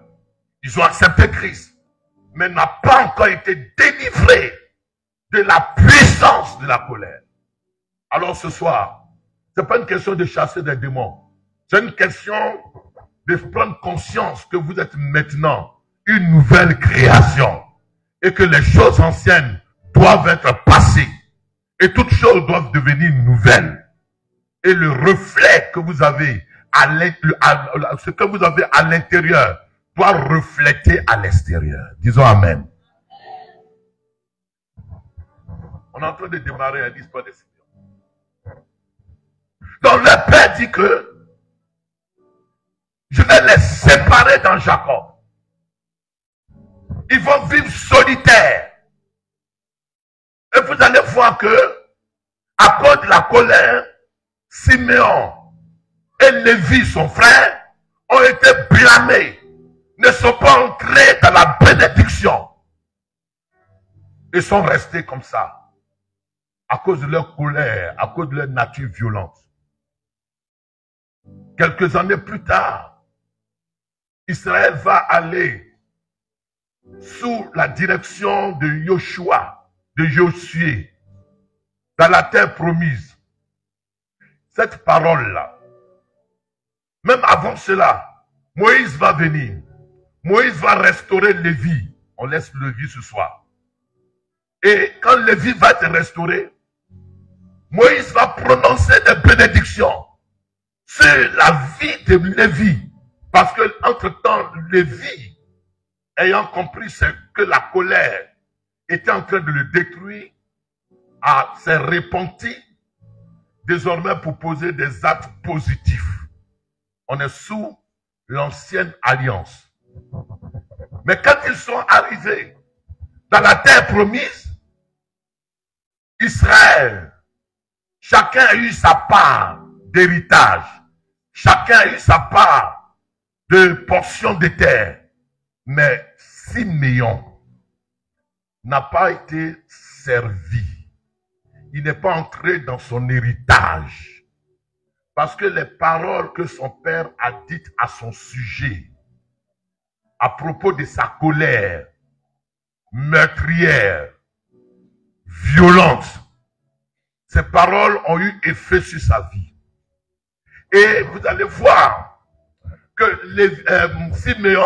ils ont accepté Christ, mais n'a pas encore été délivré de la puissance de la colère. Alors ce soir, ce n'est pas une question de chasser des démons. C'est une question de prendre conscience que vous êtes maintenant une nouvelle création et que les choses anciennes doivent être passées et toutes choses doivent devenir nouvelles. Et le reflet que vous avez ce que vous avez à l'intérieur doit refléter à l'extérieur. Disons Amen. On est en train de démarrer l'histoire des Seigneurs. Donc le Père dit que je vais les séparer dans Jacob. Ils vont vivre solitaires. Et vous allez voir que, à cause de la colère, Siméon et Lévi, son frère, ont été blâmés, ne sont pas entrés dans la bénédiction. Ils sont restés comme ça, à cause de leur colère, à cause de leur nature violente. Quelques années plus tard, Israël va aller sous la direction de Joshua, de Josué, dans la terre promise. Cette parole-là, même avant cela, Moïse va venir. Moïse va restaurer Lévi. On laisse Lévi ce soir. Et quand Lévi va être restauré, Moïse va prononcer des bénédictions sur la vie de Lévi. Parce que, entre-temps, Lévi, ayant compris que la colère était en train de le détruire, s'est repenti désormais pour poser des actes positifs. On est sous l'ancienne alliance. Mais quand ils sont arrivés dans la terre promise, Israël, chacun a eu sa part d'héritage. Chacun a eu sa part de portion de terre. Mais Siméon n'a pas été servi. Il n'est pas entré dans son héritage. Parce que les paroles que son père a dites à son sujet, à propos de sa colère meurtrière, violente, ces paroles ont eu effet sur sa vie. Et vous allez voir que Siméon,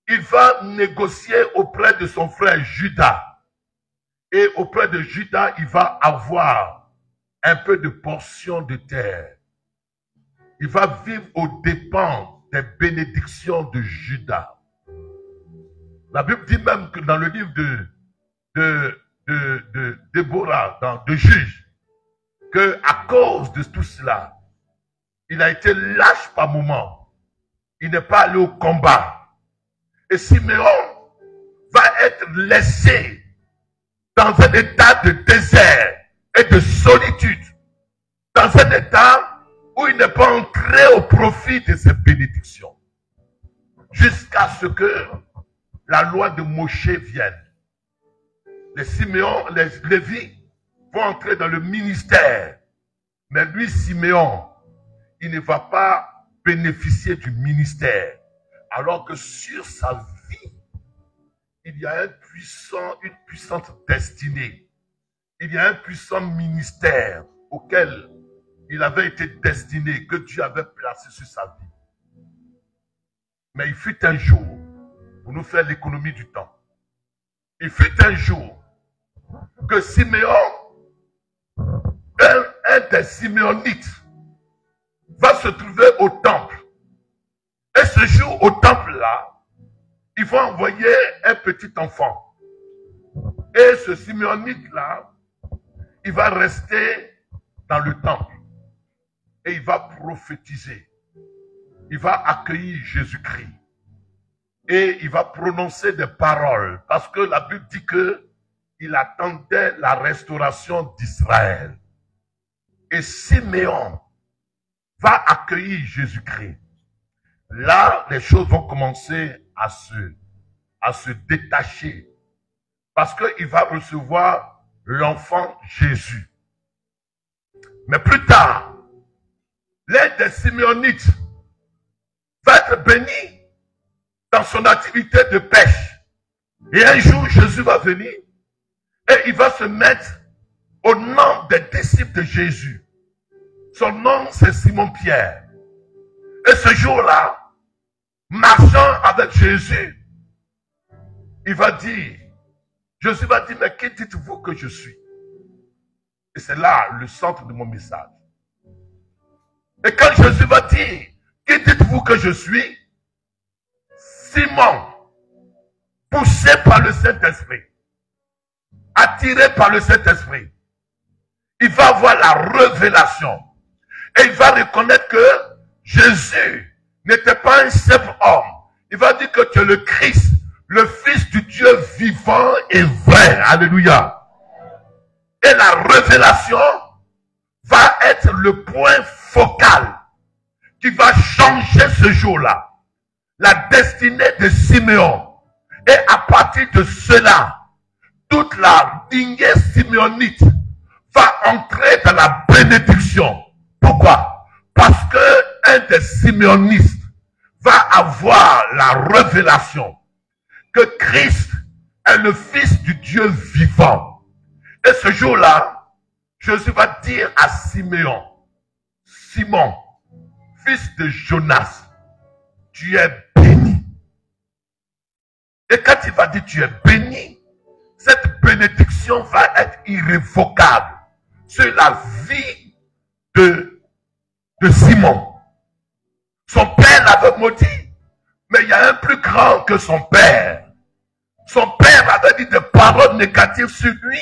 il va négocier auprès de son frère Judas. Et auprès de Judas, il va avoir un peu de portion de terre. Il va vivre aux dépens des bénédictions de Judas. La Bible dit même que dans le livre de Déborah, de Juges, que à cause de tout cela, il a été lâche par moment. Il n'est pas allé au combat. Et Siméon va être laissé dans un état de désert et de solitude, dans un état où il n'est pas entré au profit de ces bénédictions. jusqu'à ce que la loi de Moshe vienne. Les Siméon, les Lévi vont entrer dans le ministère. Mais lui, Siméon, il ne va pas bénéficier du ministère. Alors que sur sa vie, il y a une puissante destinée. Il y a un puissant ministère auquel il avait été destiné, que Dieu avait placé sur sa vie. Mais il fut un jour, pour nous faire l'économie du temps, il fut un jour que Siméon, un des Siméonites, va se trouver au temple. Et ce jour, au temple-là, ils vont envoyer un petit enfant. Et ce Siméonite-là, il va rester dans le temple. Et il va prophétiser. Il va accueillir Jésus-Christ. Et il va prononcer des paroles. Parce que la Bible dit qu'il attendait la restauration d'Israël. Et Siméon va accueillir Jésus-Christ. Là, les choses vont commencer à se détacher. Parce qu'il va recevoir l'enfant Jésus. Mais plus tard, l'un des Siméonites va être béni dans son activité de pêche. Et un jour, Jésus va venir et il va se mettre au nom des disciples de Jésus. Son nom, c'est Simon-Pierre. Et ce jour-là, marchant avec Jésus, il va dire, Jésus va dire, mais qui dites-vous que je suis? Et c'est là le centre de mon message. Et quand Jésus va dire, qui dites-vous que je suis? Simon, poussé par le Saint-Esprit, attiré par le Saint-Esprit, il va avoir la révélation. Et il va reconnaître que Jésus n'était pas un simple homme. Il va dire que tu es le Christ, le Fils du Dieu vivant et vrai. Alléluia. Et la révélation va être le point focal qui va changer ce jour-là. La destinée de Siméon. Et à partir de cela, toute la lignée siméonite va entrer dans la bénédiction. Pourquoi? Parce que un des siméonistes va avoir la révélation que Christ est le Fils du Dieu vivant. Et ce jour-là, Jésus va dire à Siméon, Simon, fils de Jonas, tu es béni. Et quand il va dire tu es béni, cette bénédiction va être irrévocable sur la vie de Simon. Son père l'avait maudit, mais il y a un plus grand que son père. Son père avait dit des paroles négatives sur lui,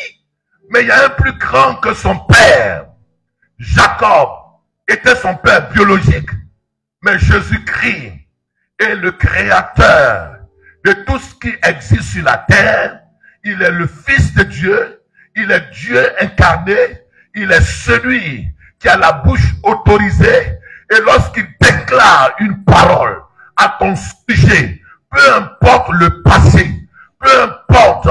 mais il y a un plus grand que son père. Jacob était son père biologique, mais Jésus-Christ est le créateur de tout ce qui existe sur la terre. Il est le Fils de Dieu, il est Dieu incarné, il est celui qui a la bouche autorisée, et lorsqu'il déclare une parole à ton sujet, peu importe le passé, peu importe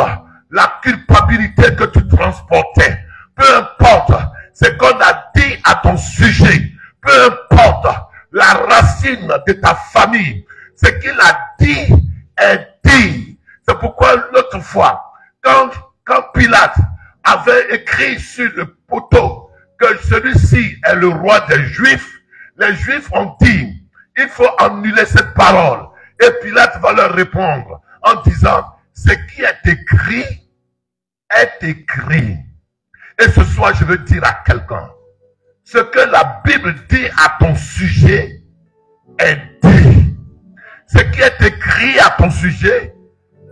la culpabilité que tu transportais, peu importe ce qu'on a dit à ton sujet, peu importe la racine de ta famille, ce qu'il a dit est dit. C'est pourquoi l'autre fois, quand Pilate avait écrit sur le poteau que celui-ci est le roi des Juifs, les Juifs ont dit, il faut annuler cette parole. Et Pilate va leur répondre en disant, ce qui est écrit est écrit. Et ce soir, je veux dire à quelqu'un, ce que la Bible dit à ton sujet est dit. Ce qui est écrit à ton sujet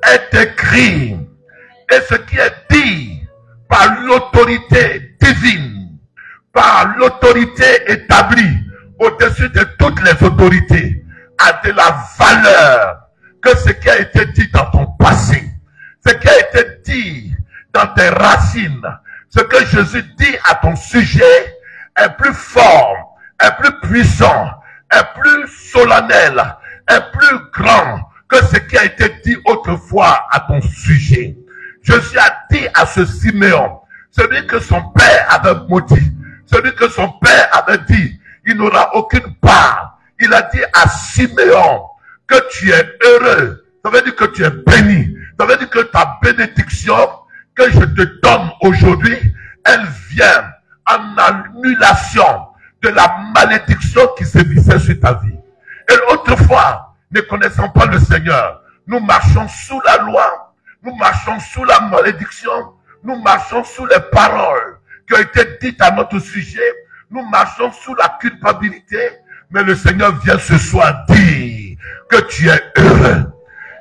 est écrit. Et ce qui est dit par l'autorité divine, par l'autorité établie au-dessus de toutes les autorités, a de la valeur que ce qui a été dit dans ton passé, ce qui a été dit dans tes racines, ce que Jésus dit à ton sujet est plus fort, est plus puissant, est plus solennel, est plus grand que ce qui a été dit autrefois à ton sujet. Jésus a dit à ce Siméon, celui que son père avait maudit, celui que son père avait dit, il n'aura aucune part. Il a dit à Siméon que tu es heureux. Ça veut dire que tu es béni. Ça veut dire que ta bénédiction que je te donne aujourd'hui, elle vient en annulation de la malédiction qui se vissait sur ta vie. Et autrefois, ne connaissant pas le Seigneur, nous marchons sous la loi, nous marchons sous la malédiction, nous marchons sous les paroles qui ont été dites à notre sujet, nous marchons sous la culpabilité, mais le Seigneur vient ce soir dire que tu es heureux.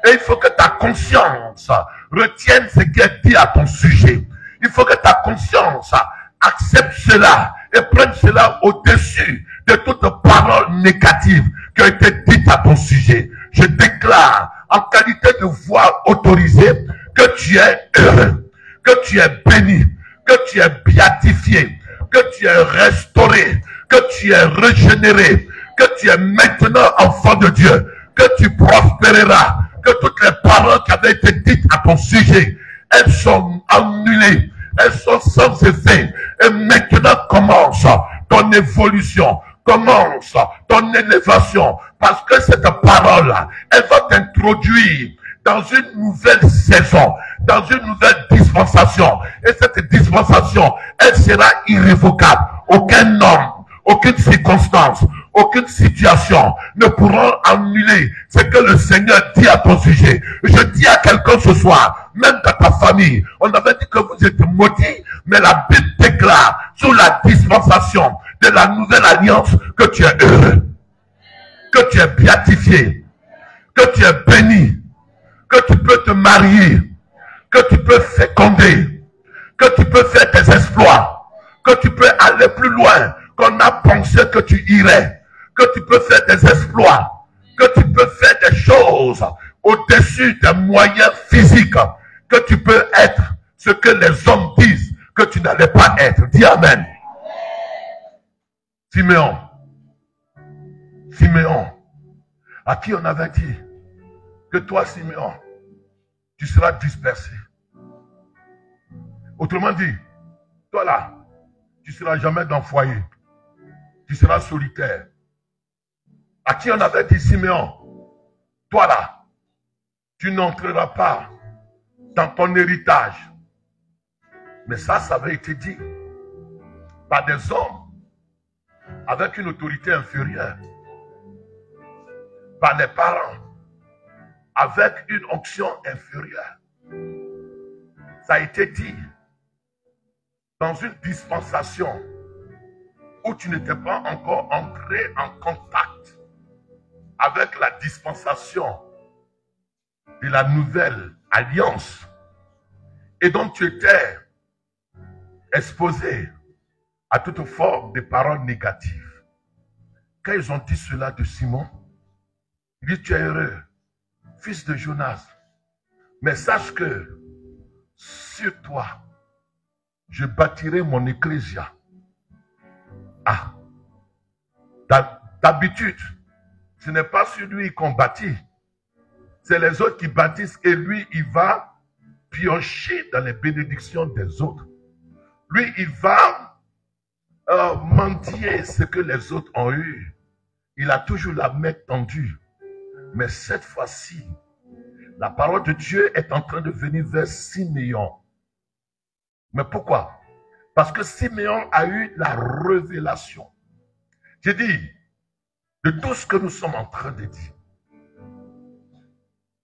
Et il faut que ta conscience retienne ce qui est dit à ton sujet. Il faut que ta conscience accepte cela et prenne cela au-dessus de toute parole négative qui a été dite à ton sujet. Je déclare en qualité de voix autorisée que tu es heureux, que tu es béni, que tu es béatifié, que tu es restauré, que tu es régénéré, que tu es maintenant enfant de Dieu, que tu prospéreras, que toutes les paroles qui avaient été dites à ton sujet, elles sont annulées, elles sont sans effet. Et maintenant commence ton évolution, commence ton élévation, parce que cette parole-là, elle va t'introduire dans une nouvelle saison, dans une nouvelle dispensation. Et cette dispensation, elle sera irrévocable. Aucun homme, aucune circonstance, aucune situation ne pourront annuler ce que le Seigneur dit à ton sujet. Je dis à quelqu'un ce soir, même dans ta famille, on avait dit que vous êtes maudits, mais la Bible déclare sous la dispensation de la nouvelle alliance que tu es heureux, que tu es béatifié, que tu es béni, que tu peux te marier, que tu peux féconder, que tu peux faire des exploits, que tu peux aller plus loin qu'on a pensé que tu irais, que tu peux faire des exploits, que tu peux faire des choses au-dessus des moyens physiques, que tu peux être ce que les hommes disent que tu n'allais pas être. Dis Amen. Siméon, à qui on avait dit que toi, Siméon, tu seras dispersé. Autrement dit, toi là, tu ne seras jamais dans le foyer. Tu seras solitaire. À qui on avait dit, Siméon, toi là, tu n'entreras pas dans ton héritage. Mais ça avait été dit par des hommes avec une autorité inférieure, par les parents avec une onction inférieure. Ça a été dit dans une dispensation où tu n'étais pas encore entré en contact avec la dispensation de la nouvelle alliance et donc tu étais exposé à toute forme de paroles négatives. Quand ils ont dit cela de Simon, il dit, tu es heureux, fils de Jonas, mais sache que sur toi, je bâtirai mon ecclésia. Ah, d'habitude, ce n'est pas sur lui qu'on bâtit, c'est les autres qui bâtissent et lui, il va piocher dans les bénédictions des autres. Lui, il va mendier ce que les autres ont eu. Il a toujours la main tendue. Mais cette fois-ci, la parole de Dieu est en train de venir vers Siméon. Mais pourquoi? Parce que Siméon a eu la révélation. J'ai dit, de tout ce que nous sommes en train de dire,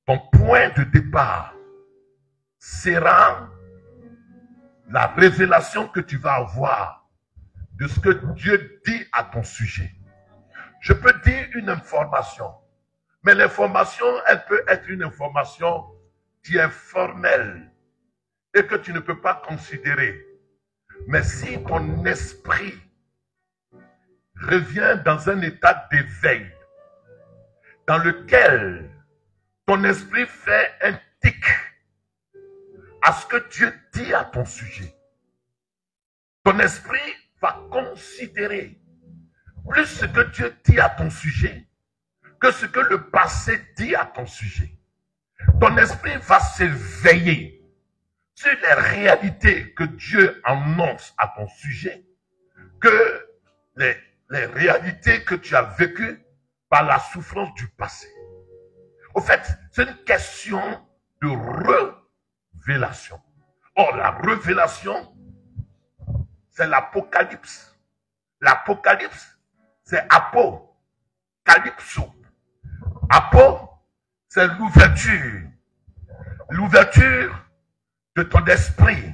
ton point de départ sera la révélation que tu vas avoir de ce que Dieu dit à ton sujet. Je peux dire une information, mais l'information, elle peut être une information qui est formelle et que tu ne peux pas considérer. Mais si ton esprit revient dans un état d'éveil, dans lequel ton esprit fait un tic à ce que Dieu dit à ton sujet, ton esprit va considérer plus ce que Dieu dit à ton sujet que ce que le passé dit à ton sujet. Ton esprit va s'éveiller sur les réalités que Dieu annonce à ton sujet, que les réalités que tu as vécues par la souffrance du passé. Au fait, c'est une question de révélation. Or, la révélation, c'est l'Apocalypse. L'Apocalypse, c'est apocalypso. Apo, c'est l'ouverture. L'ouverture de ton esprit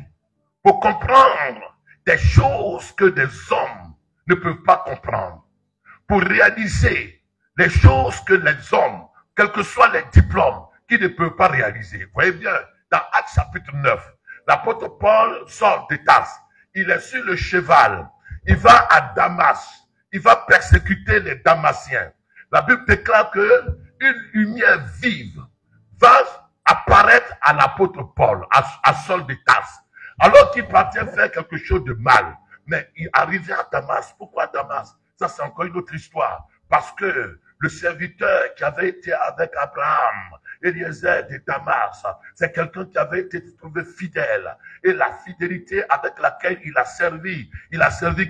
pour comprendre des choses que des hommes ne peuvent pas comprendre. Pour réaliser les choses que les hommes, quels que soient les diplômes, qui ne peuvent pas réaliser. Vous voyez bien, dans Actes chapitre 9, l'apôtre Paul sort de Tarse. Il est sur le cheval. Il va à Damas. Il va persécuter les Damasiens. La Bible déclare que une lumière vive va apparaître à l'apôtre Paul, à Saul de Tarse. Alors qu'il partait faire quelque chose de mal. Mais il arrivait à Damas. Pourquoi Damas? Ça, c'est encore une autre histoire. Parce que le serviteur qui avait été avec Abraham, Eliezer de Damas, c'est quelqu'un qui avait été trouvé fidèle. Et la fidélité avec laquelle il a servi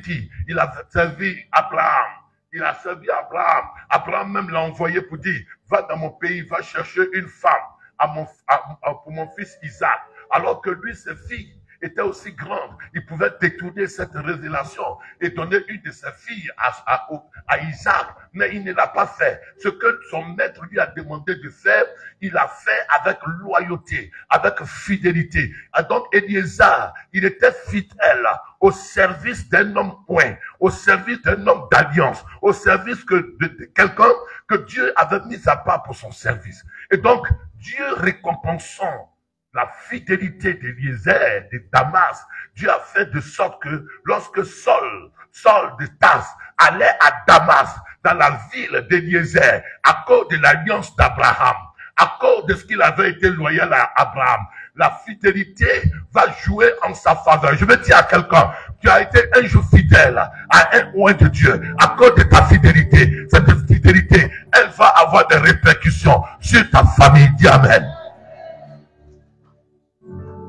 qui? Il a servi Abraham. Il a servi Abraham. Abraham même l'a envoyé pour dire, va dans mon pays, va chercher une femme pour mon fils Isaac. Alors que lui, ses filles était aussi grande, il pouvait détourner cette révélation et donner une de ses filles à Isaac, mais il ne l'a pas fait. Ce que son maître lui a demandé de faire, il l'a fait avec loyauté, avec fidélité. Et donc Eliezer, il était fidèle au service d'un homme point, au service d'un homme d'alliance, au service de quelqu'un que Dieu avait mis à part pour son service. Et donc, Dieu récompensant la fidélité d'Eliezer, de Damas, Dieu a fait de sorte que lorsque Saul de Tarse allait à Damas, dans la ville d'Eliezer, à cause de l'alliance d'Abraham, à cause de ce qu'il avait été loyal à Abraham, la fidélité va jouer en sa faveur. Je veux dire à quelqu'un, tu as été un jour fidèle à un oint de Dieu, à cause de ta fidélité. Cette fidélité, elle va avoir des répercussions sur ta famille. Dis Amen.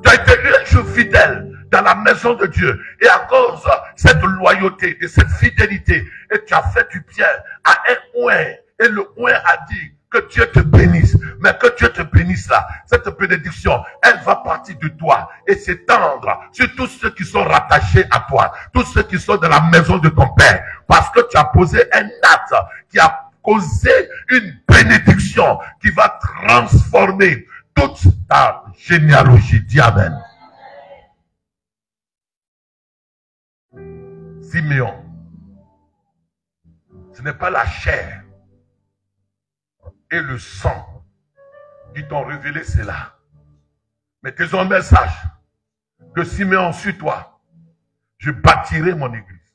Tu as été un jour fidèle dans la maison de Dieu. Et à cause de cette loyauté, de cette fidélité, et tu as fait du bien à un oint. Et le oint a dit que Dieu te bénisse. Mais que Dieu te bénisse là, cette bénédiction, elle va partir de toi et s'étendre sur tous ceux qui sont rattachés à toi, tous ceux qui sont dans la maison de ton Père. Parce que tu as posé un acte qui a causé une bénédiction qui va transformer toute ta généalogie. Dis Amen. Simeon, ce n'est pas la chair et le sang qui t'ont révélé cela. Mais désormais sache que Simeon, sur toi, je bâtirai mon église.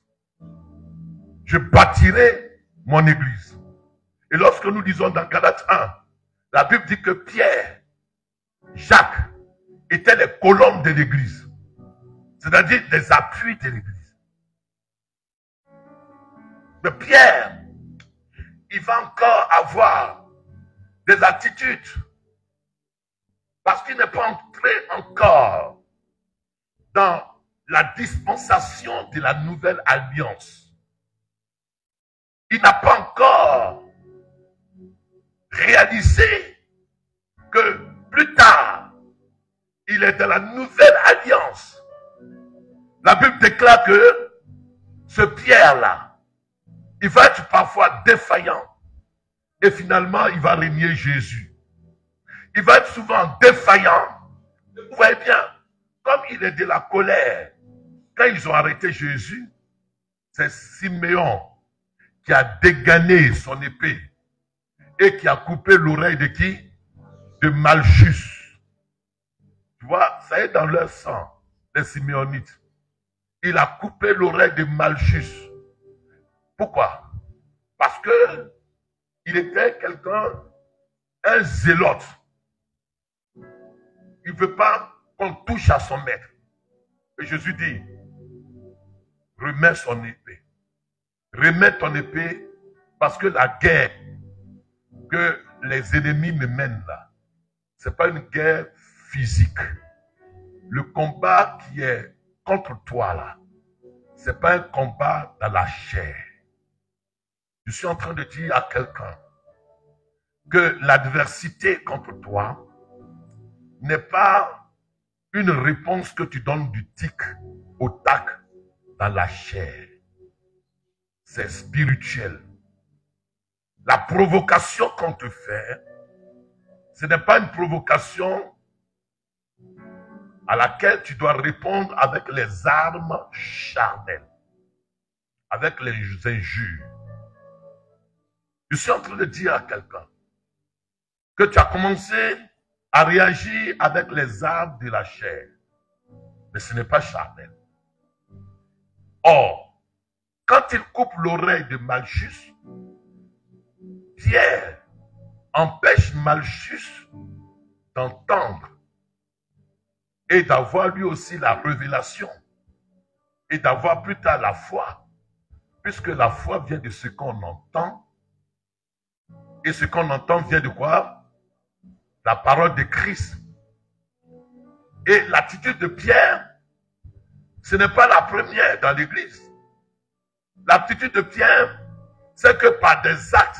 Je bâtirai mon église. Et lorsque nous disons dans Galates 1, la Bible dit que Pierre, Jacques étaient les colonnes de l'église, c'est-à-dire des appuis de l'église. Mais Pierre, il va encore avoir des attitudes parce qu'il n'est pas entré encore dans la dispensation de la nouvelle alliance. Il n'a pas encore réalisé que plus tard, il est dans la nouvelle alliance. La Bible déclare que ce Pierre-là, il va être parfois défaillant et finalement il va régner Jésus. Il va être souvent défaillant. Vous voyez bien, comme il est de la colère, quand ils ont arrêté Jésus, c'est Simeon qui a dégainé son épée et qui a coupé l'oreille de qui? De Malchus. Tu vois, ça est dans leur sang, les Siméonites. Il a coupé l'oreille de Malchus. Pourquoi? Parce que il était quelqu'un, un zélote. Il ne veut pas qu'on touche à son maître. Et Jésus dit, remets son épée. Remets ton épée parce que la guerre que les ennemis me mènent là, ce n'est pas une guerre physique. Le combat qui est contre toi là, ce n'est pas un combat dans la chair. Je suis en train de dire à quelqu'un que l'adversité contre toi n'est pas une réponse que tu donnes du tic au tac dans la chair. C'est spirituel. La provocation qu'on te fait, ce n'est pas une provocation à laquelle tu dois répondre avec les armes charnelles, avec les injures. Je suis en train de dire à quelqu'un que tu as commencé à réagir avec les armes de la chair, mais ce n'est pas charnel. Or, quand il coupe l'oreille de Malchus, Pierre empêche Malchus d'entendre et d'avoir lui aussi la révélation et d'avoir plus tard la foi, puisque la foi vient de ce qu'on entend et ce qu'on entend vient de quoi? La parole de Christ. Et l'attitude de Pierre, ce n'est pas la première dans l'église. L'attitude de Pierre, c'est que par des actes,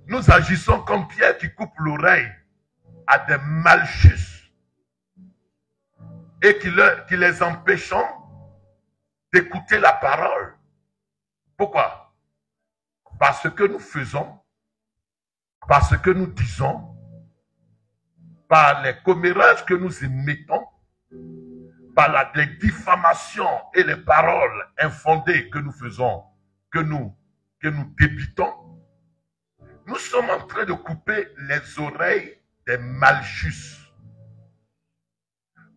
nous agissons comme Pierre qui coupe l'oreille à des Malchus et qui les empêchons d'écouter la parole. Pourquoi? Parce que nous faisons, parce que nous disons, par les commérages que nous émettons, par les diffamations et les paroles infondées que nous faisons, que nous débitons, nous sommes en train de couper les oreilles des Malchus.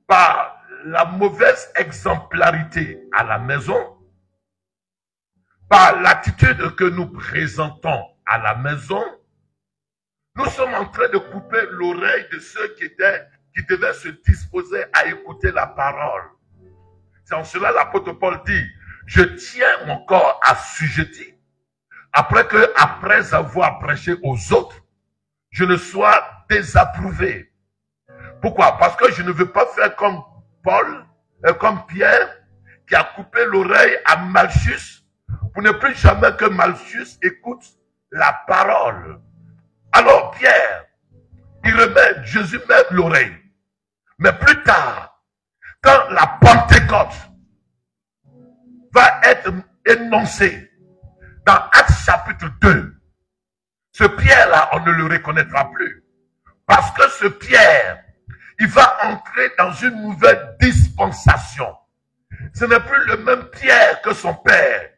Par la mauvaise exemplarité à la maison, par l'attitude que nous présentons à la maison, nous sommes en train de couper l'oreille de ceux qui devaient se disposer à écouter la parole. C'est en cela l'apôtre Paul dit, je tiens mon corps assujetti, après avoir prêché aux autres, je ne sois désapprouvé. Pourquoi? Parce que je ne veux pas faire comme Paul, comme Pierre, qui a coupé l'oreille à Malchus, pour ne plus jamais que Malchus écoute la parole. Alors Pierre, Jésus met l'oreille. Mais plus tard, quand la Pentecôte va être énoncée dans Actes chapitre 2, ce Pierre-là, on ne le reconnaîtra plus. Parce que ce Pierre, il va entrer dans une nouvelle dispensation. Ce n'est plus le même Pierre que son père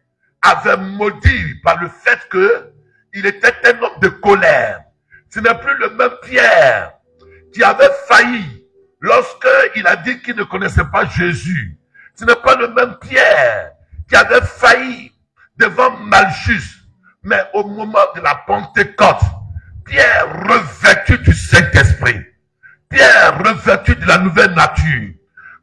avait maudit par le fait qu'il était un homme de colère. Ce n'est plus le même Pierre qui avait failli lorsqu'il a dit qu'il ne connaissait pas Jésus. Ce n'est pas le même Pierre qui avait failli devant Malchus. Mais au moment de la Pentecôte, Pierre revêtu du Saint-Esprit, Pierre revêtu de la nouvelle nature,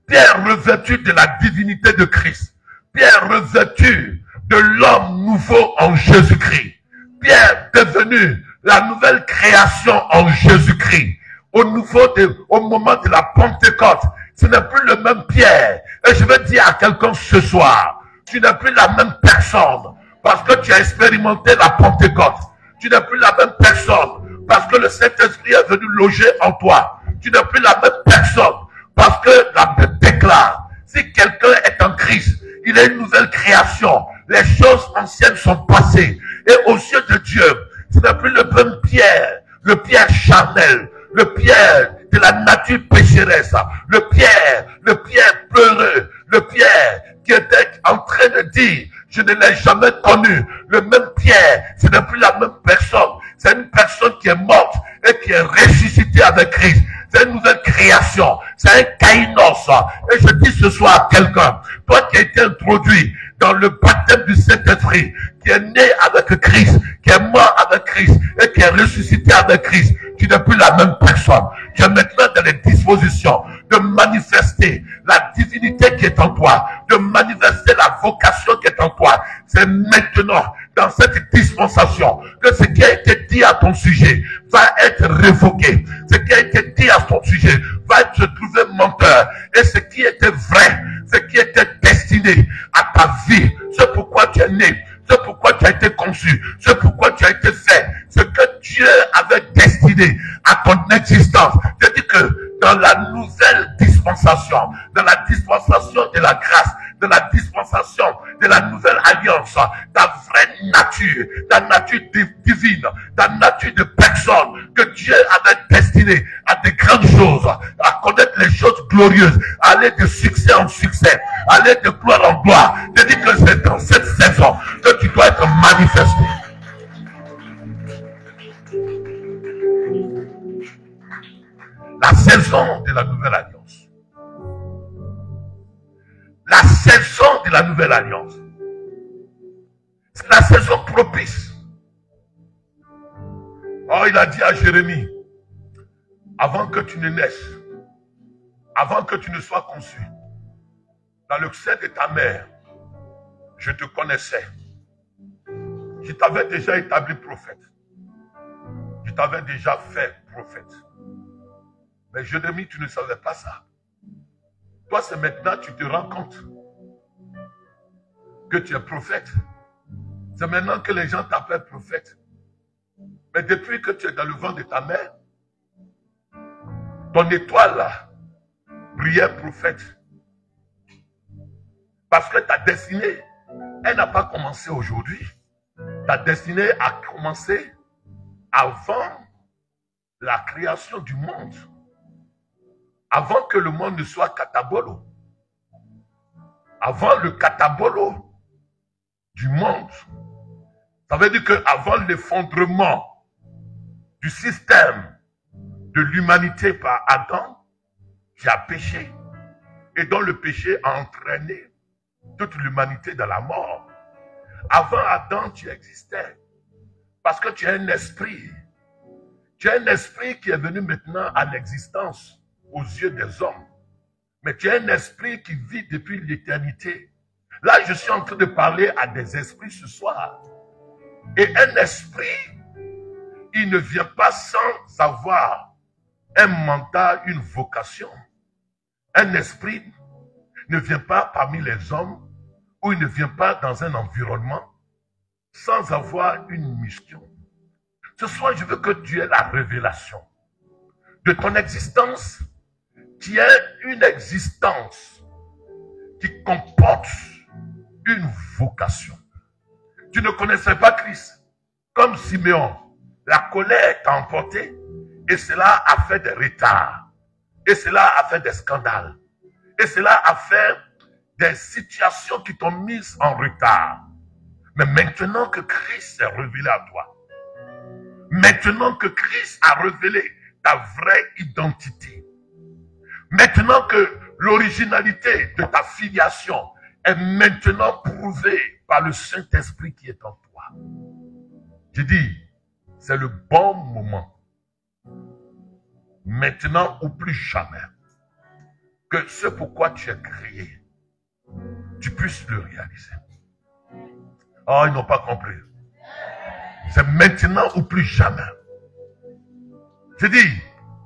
Pierre revêtu de la divinité de Christ, Pierre revêtu de l'homme nouveau en Jésus-Christ, Pierre devenu la nouvelle création en Jésus-Christ. Au moment de la Pentecôte, ce n'est plus le même Pierre. Et je vais dire à quelqu'un ce soir, tu n'es plus la même personne parce que tu as expérimenté la Pentecôte. Tu n'es plus la même personne parce que le Saint-Esprit est venu loger en toi. Tu n'es plus la même personne parce que la Bible déclare, si quelqu'un est en Christ, il est une nouvelle création. Les choses anciennes sont passées. Et aux yeux de Dieu, ce n'est plus le même Pierre, le Pierre charnel, le Pierre de la nature pécheresse, le Pierre peureux, le Pierre qui était en train de dire, je ne l'ai jamais connu. Le même Pierre, ce n'est plus la même personne. C'est une personne qui est morte et qui est ressuscitée avec Christ. C'est une nouvelle création. C'est un kainos. Et je dis ce soir à quelqu'un, toi qui as été introduit dans le baptême du Saint-Esprit, qui est né avec Christ, qui est mort avec Christ et qui est ressuscité avec Christ, tu n'es plus la même personne. Tu es maintenant dans les dispositions de manifester la divinité qui est en toi, de manifester la vocation qui est en toi. C'est maintenant dans cette dispensation que ce qui a été dit à ton sujet va être révoqué. Ce qui a été dit à ton sujet va se trouver menteur. Et ce qui était vrai, ce qui était destiné à ta vie, ce pourquoi tu es né, ce pourquoi tu as été conçu, ce pourquoi tu as été fait, ce que Dieu avait destiné à ton existence. Je dis que dans la nouvelle dispensation, dans la dispensation de la grâce, de la dispensation de la nouvelle alliance, ta vraie nature, ta nature divine, ta nature de personne que Dieu avait destinée à des grandes choses, à connaître les choses glorieuses, à aller de succès en succès, à aller de gloire en gloire. Je dis que c'est dans cette saison que tu dois être manifesté. La saison de la nouvelle alliance. La saison de la nouvelle alliance. C'est la saison propice. Oh, il a dit à Jérémie, avant que tu ne naisses, avant que tu ne sois conçu, dans le sein de ta mère, je te connaissais. Je t'avais déjà établi prophète. Je t'avais déjà fait prophète. Mais Jérémie, tu ne savais pas ça. Toi, c'est maintenant que tu te rends compte que tu es prophète. C'est maintenant que les gens t'appellent prophète. Mais depuis que tu es dans le ventre de ta mère, ton étoile là, brillait prophète. Parce que ta destinée, elle n'a pas commencé aujourd'hui. Ta destinée a commencé avant la création du monde. Avant que le monde ne soit catabolo. Avant le catabolo du monde. Ça veut dire qu'avant l'effondrement du système de l'humanité par Adam, qui a péché. Et dont le péché a entraîné toute l'humanité dans la mort. Avant Adam, tu existais. Parce que tu es un esprit. Tu es un esprit qui est venu maintenant à l'existence aux yeux des hommes. Mais tu es un esprit qui vit depuis l'éternité. Là, je suis en train de parler à des esprits ce soir. Et un esprit, il ne vient pas sans avoir un mandat, une vocation. Un esprit ne vient pas parmi les hommes ou il ne vient pas dans un environnement sans avoir une mission. Ce soir, je veux que tu aies la révélation de ton existence qui est une existence qui comporte une vocation. Tu ne connaissais pas Christ. Comme Siméon, la colère t'a emporté et cela a fait des retards. Et cela a fait des scandales. Et cela a fait des situations qui t'ont mis en retard. Mais maintenant que Christ s'est révélé à toi, maintenant que Christ a révélé ta vraie identité, maintenant que l'originalité de ta filiation est maintenant prouvée par le Saint-Esprit qui est en toi. Je dis, c'est le bon moment, maintenant ou plus jamais, que ce pourquoi tu es créé, tu puisses le réaliser. Oh, ils n'ont pas compris. C'est maintenant ou plus jamais. Je dis,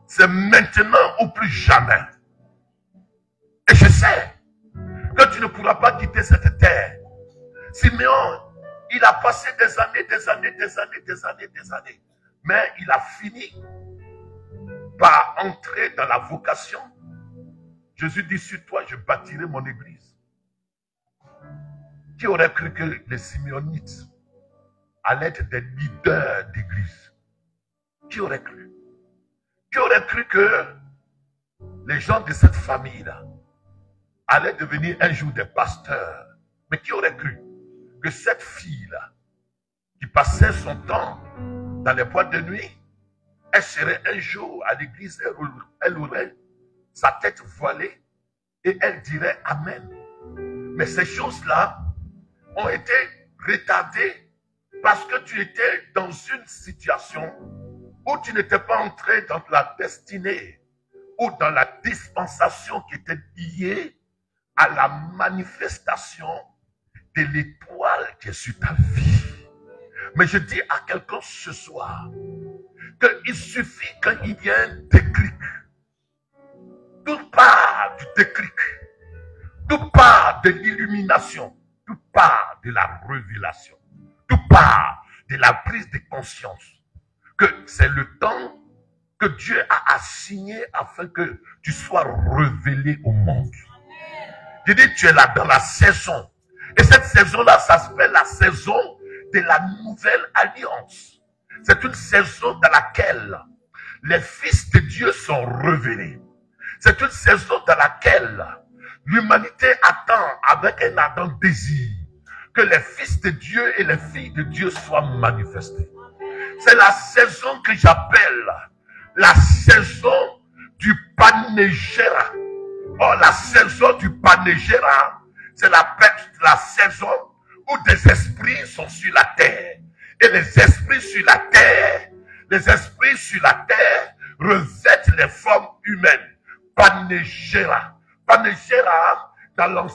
c'est maintenant ou plus jamais. Et je sais que tu ne pourras pas quitter cette terre. Siméon, il a passé des années. Mais il a fini par entrer dans la vocation. Jésus dit, sur toi, je bâtirai mon église. Qui aurait cru que les Siméonites allaient être des leaders d'église? Qui aurait cru? Qui aurait cru que les gens de cette famille-là allaient devenir un jour des pasteurs? Mais qui aurait cru que cette fille-là, qui passait son temps dans les boîtes de nuit, elle serait un jour à l'église, elle aurait sa tête voilée et elle dirait Amen. Mais ces choses-là ont été retardées parce que tu étais dans une situation où tu n'étais pas entré dans la destinée ou dans la dispensation qui était liée à la manifestation de l'étoile qui est sur ta vie. Mais je dis à quelqu'un ce soir qu'il suffit qu'il y ait un déclic. Tout part du déclic. Tout part de l'illumination. Tout part de la révélation. Tout part de la prise de conscience. Que c'est le temps que Dieu a assigné afin que tu sois révélé au monde. Je dis, tu es là dans la saison. Et cette saison-là, ça s'appelle la saison de la nouvelle alliance. C'est une saison dans laquelle les fils de Dieu sont révélés. C'est une saison dans laquelle l'humanité attend avec un ardent désir que les fils de Dieu et les filles de Dieu soient manifestés. C'est la saison que j'appelle la saison du panégéra. Oh, la saison du panégéra, c'est la saison où des esprits sont sur la terre. Et les esprits sur la terre, revêtent les formes humaines. Panégéra. Panégéra, dans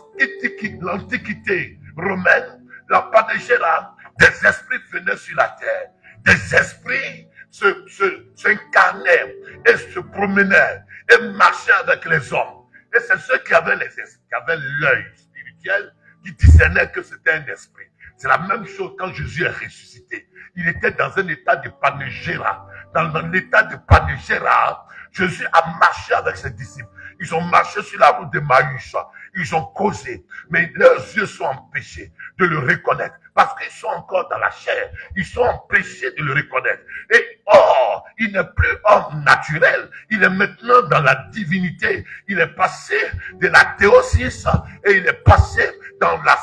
l'Antiquité romaine, la panégéra, des esprits venaient sur la terre. Des esprits s'incarnaient et se promenaient et marchaient avec les hommes. Et c'est ceux qui avaient l'œil spirituel qui discernaient que c'était un esprit. C'est la même chose quand Jésus est ressuscité. Il était dans un état de panégéra. Dans l'état de panégéra, Jésus a marché avec ses disciples. Ils ont marché sur la route de Maïs. Ils ont causé. Mais leurs yeux sont empêchés de le reconnaître. Parce qu'ils sont encore dans la chair. Ils sont empêchés de le reconnaître. Et or, il n'est plus homme naturel. Il est maintenant dans la divinité. Il est passé de la théosis et il est passé dans la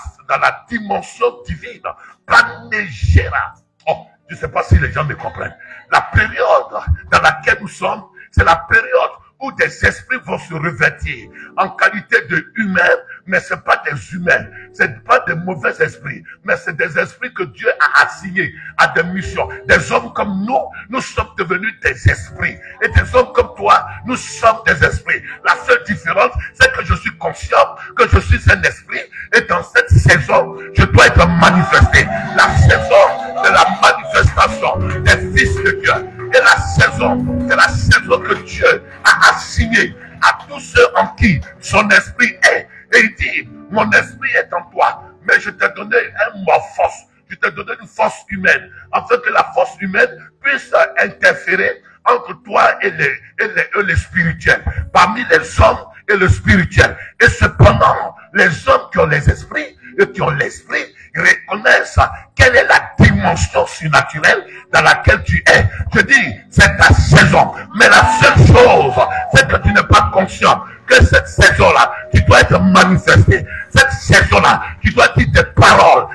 dimension divine. Panégéra. Oh, je ne sais pas si les gens me comprennent. La période dans laquelle nous sommes, c'est la période où des esprits vont se revêtir en qualité de humains, mais ce n'est pas des humains, ce n'est pas des mauvais esprits, mais c'est des esprits que Dieu a assignés à des missions. Des hommes comme nous sommes devenus des esprits. Et des hommes comme toi, nous sommes des esprits. La seule différence, c'est que je suis conscient que je suis un esprit et dans cette saison, je dois être manifesté. La saison de la manifestation des fils de Dieu. Et la saison, c'est la saison que Dieu a assignée à tous ceux en qui son esprit est. Et il dit, mon esprit est en toi, mais je t'ai donné un morphos, je t'ai donné une force humaine, afin que la force humaine puisse interférer entre toi et les spirituels, parmi les hommes et le spirituel. Et cependant, les hommes qui ont les esprits et qui ont l'esprit reconnaissent quelle est la dimension surnaturelle dans laquelle tu es. Je dis, c'est ta saison. Mais la seule chose, c'est que tu n'es pas conscient que cette saison-là, tu dois être manifesté. Cette saison-là, tu dois dire des paroles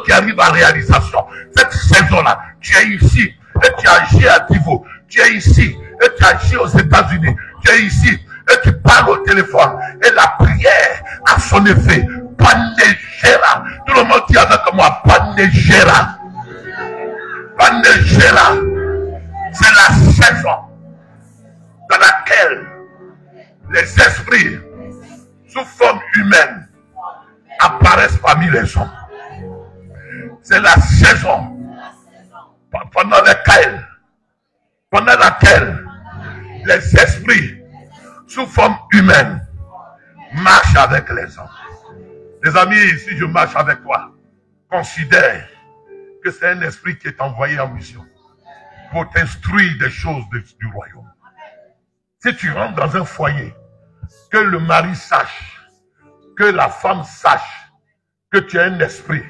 qui arrivent à réalisation. Cette saison-là, tu es ici et tu agis à Divo. Tu es ici et tu agis aux États-Unis. Tu es ici et tu parles au téléphone. Et la prière a son effet. Panégéra. Tout le monde dit avec moi, panégéra. Panégéra. C'est la saison dans laquelle les esprits sous forme humaine apparaissent parmi les hommes. C'est la saison pendant laquelle les esprits sous forme humaine marchent avec les hommes. Les amis, si je marche avec toi, considère que c'est un esprit qui est envoyé en mission pour t'instruire des choses du royaume. Si tu rentres dans un foyer, que le mari sache, que la femme sache que tu es un esprit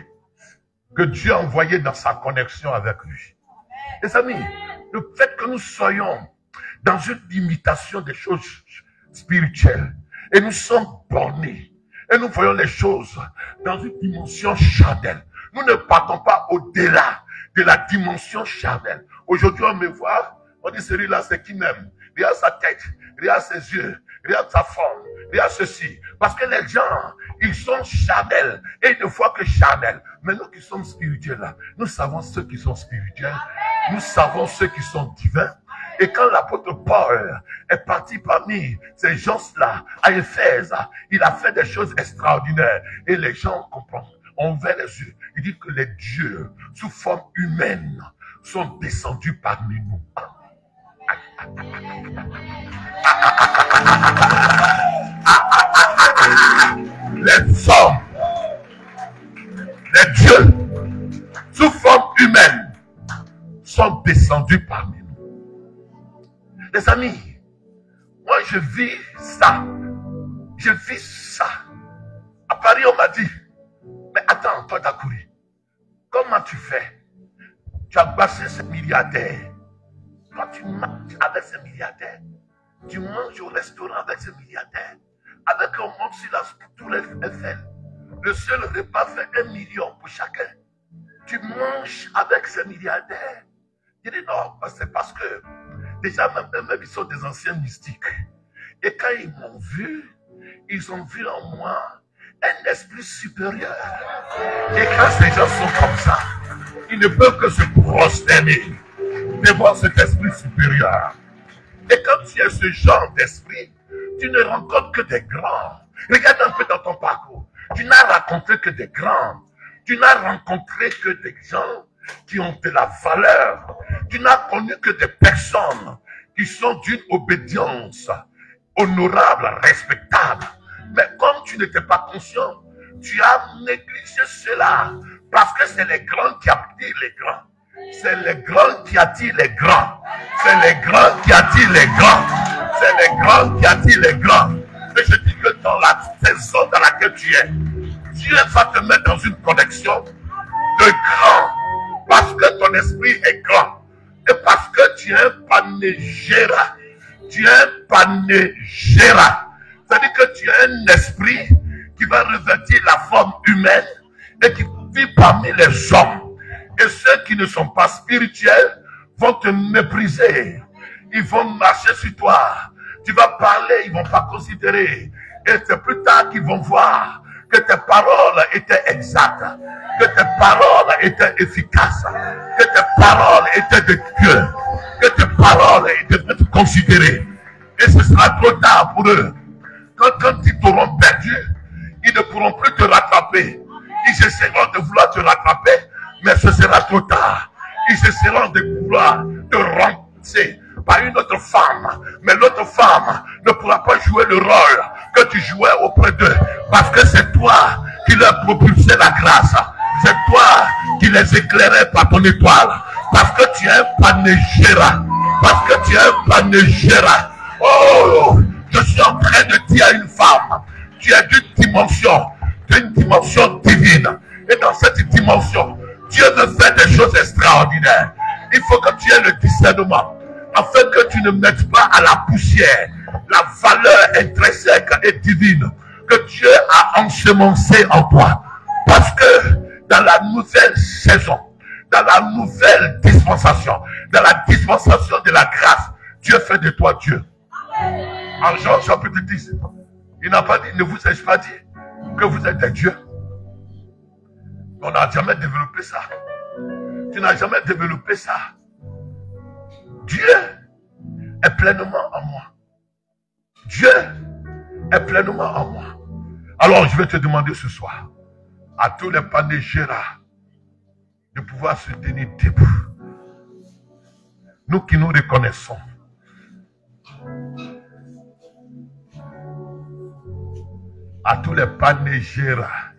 que Dieu a envoyé dans sa connexion avec lui. Les amis, le fait que nous soyons dans une limitation des choses spirituelles et nous sommes bornés et nous voyons les choses dans une dimension charnelle. Nous ne partons pas au-delà de la dimension charnelle. Aujourd'hui, on me voit, on dit celui-là, c'est qui m'aime. Regarde sa tête, regarde ses yeux, regarde sa forme, regarde ceci. Parce que les gens, ils sont charnels et ils ne voient que charnels. Mais nous qui sommes spirituels, nous savons ceux qui sont spirituels. Nous savons ceux qui sont divins. Et quand l'apôtre Paul est parti parmi ces gens-là à Éphèse, il a fait des choses extraordinaires. Et les gens on ouvert les yeux. Il dit que les dieux, sous forme humaine, sont descendus parmi nous. Les hommes, les dieux, sous forme humaine, sont descendus parmi nous. Les amis, moi je vis ça. Je vis ça. À Paris, on m'a dit, mais attends, toi Dakouri, comment tu fais? Tu as passé ces milliardaires. Quand tu manges avec ces milliardaires, tu manges au restaurant avec ces milliardaires, avec un monde sur la tour Eiffel. Le seul repas fait 1 million pour chacun. Tu manges avec ces milliardaires. Je dis non, c'est parce que déjà même ils sont des anciens mystiques. Et quand ils m'ont vu, ils ont vu en moi un esprit supérieur. Et quand ces gens sont comme ça, ils ne peuvent que se prosterner devant cet esprit supérieur. Et quand tu es ce genre d'esprit, tu ne rencontres que des grands. Regarde un peu dans ton parcours. Tu n'as rencontré que des grands. Tu n'as rencontré que des gens qui ont de la valeur. Tu n'as connu que des personnes qui sont d'une obédience honorable, respectable. Mais comme tu n'étais pas conscient, tu as négligé cela. Parce que c'est les grands qui attirent les grands. C'est les grands qui attirent les grands. C'est les grands qui attirent les grands. C'est les grands qui attirent les grands. Et je dis que dans la saison dans laquelle tu es, Dieu va te mettre dans une connexion de grands. Parce que ton esprit est grand. Et parce que tu es un panégéra. Tu es un panégéra. C'est-à-dire que tu as un esprit qui va revêtir la forme humaine et qui vit parmi les hommes. Et ceux qui ne sont pas spirituels vont te mépriser. Ils vont marcher sur toi. Tu vas parler, ils ne vont pas considérer. Et c'est plus tard qu'ils vont voir que tes paroles étaient exactes, que tes paroles étaient efficaces, que tes paroles étaient de Dieu, que tes paroles étaient considérées. Et ce sera trop tard pour eux. Quand ils t'auront perdu, ils ne pourront plus te rattraper. Ils essaieront de vouloir te rattraper, mais ce sera trop tard. Ils essaieront de vouloir te remplacer par une autre femme, mais l'autre femme ne pourra pas jouer le rôle que tu jouais auprès d'eux, parce que c'est toi qui leur propulsais la grâce, c'est toi qui les éclairais par ton étoile, parce que tu es un panégéra, parce que tu es un panégéra. Oh, je suis en train de dire à une femme, tu es d'une dimension divine, et dans cette dimension, Dieu veut faire des choses extraordinaires. Il faut que tu aies le discernement, afin que tu ne mettes pas à la poussière la valeur intrinsèque et divine que Dieu a ensemencée en toi. Parce que dans la nouvelle saison, dans la nouvelle dispensation, dans la dispensation de la grâce, Dieu fait de toi Dieu. En Jean chapitre 10, il n'a pas dit, ne vous ai-je pas dit que vous êtes des dieux? On n'a jamais développé ça. Tu n'as jamais développé ça. Dieu est pleinement en moi. Dieu est pleinement en moi. Alors je vais te demander ce soir, à tous les panégéras, de pouvoir se tenir debout. Nous qui nous reconnaissons. À tous les panégéras.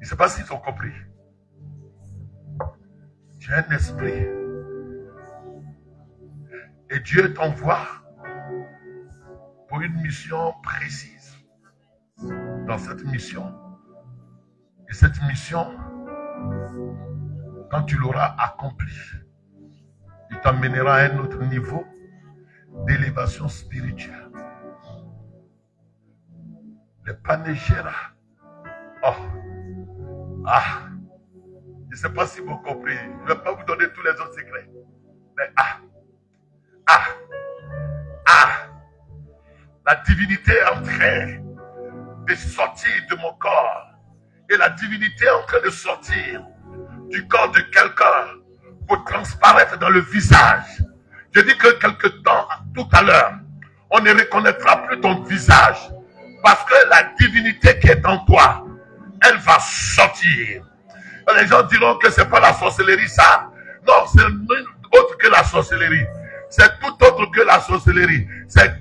Je ne sais pas s'ils ont compris. Tu as un esprit. Et Dieu t'envoie pour une mission précise. Dans cette mission. Et cette mission, quand tu l'auras accomplie, il t'emmènera à un autre niveau d'élévation spirituelle. Les panégéras. Oh. Ah. Je ne sais pas si vous comprenez. Je ne vais pas vous donner tous les autres secrets. Mais la divinité est en train de sortir de mon corps. Et la divinité est en train de sortir du corps de quelqu'un pour transparaître dans le visage. Je dis que quelque temps, tout à l'heure, on ne reconnaîtra plus ton visage. Parce que la divinité qui est en toi elle va sortir. Les gens diront que c'est pas la sorcellerie ça. Non, c'est autre que la sorcellerie. C'est tout autre que la sorcellerie. C'est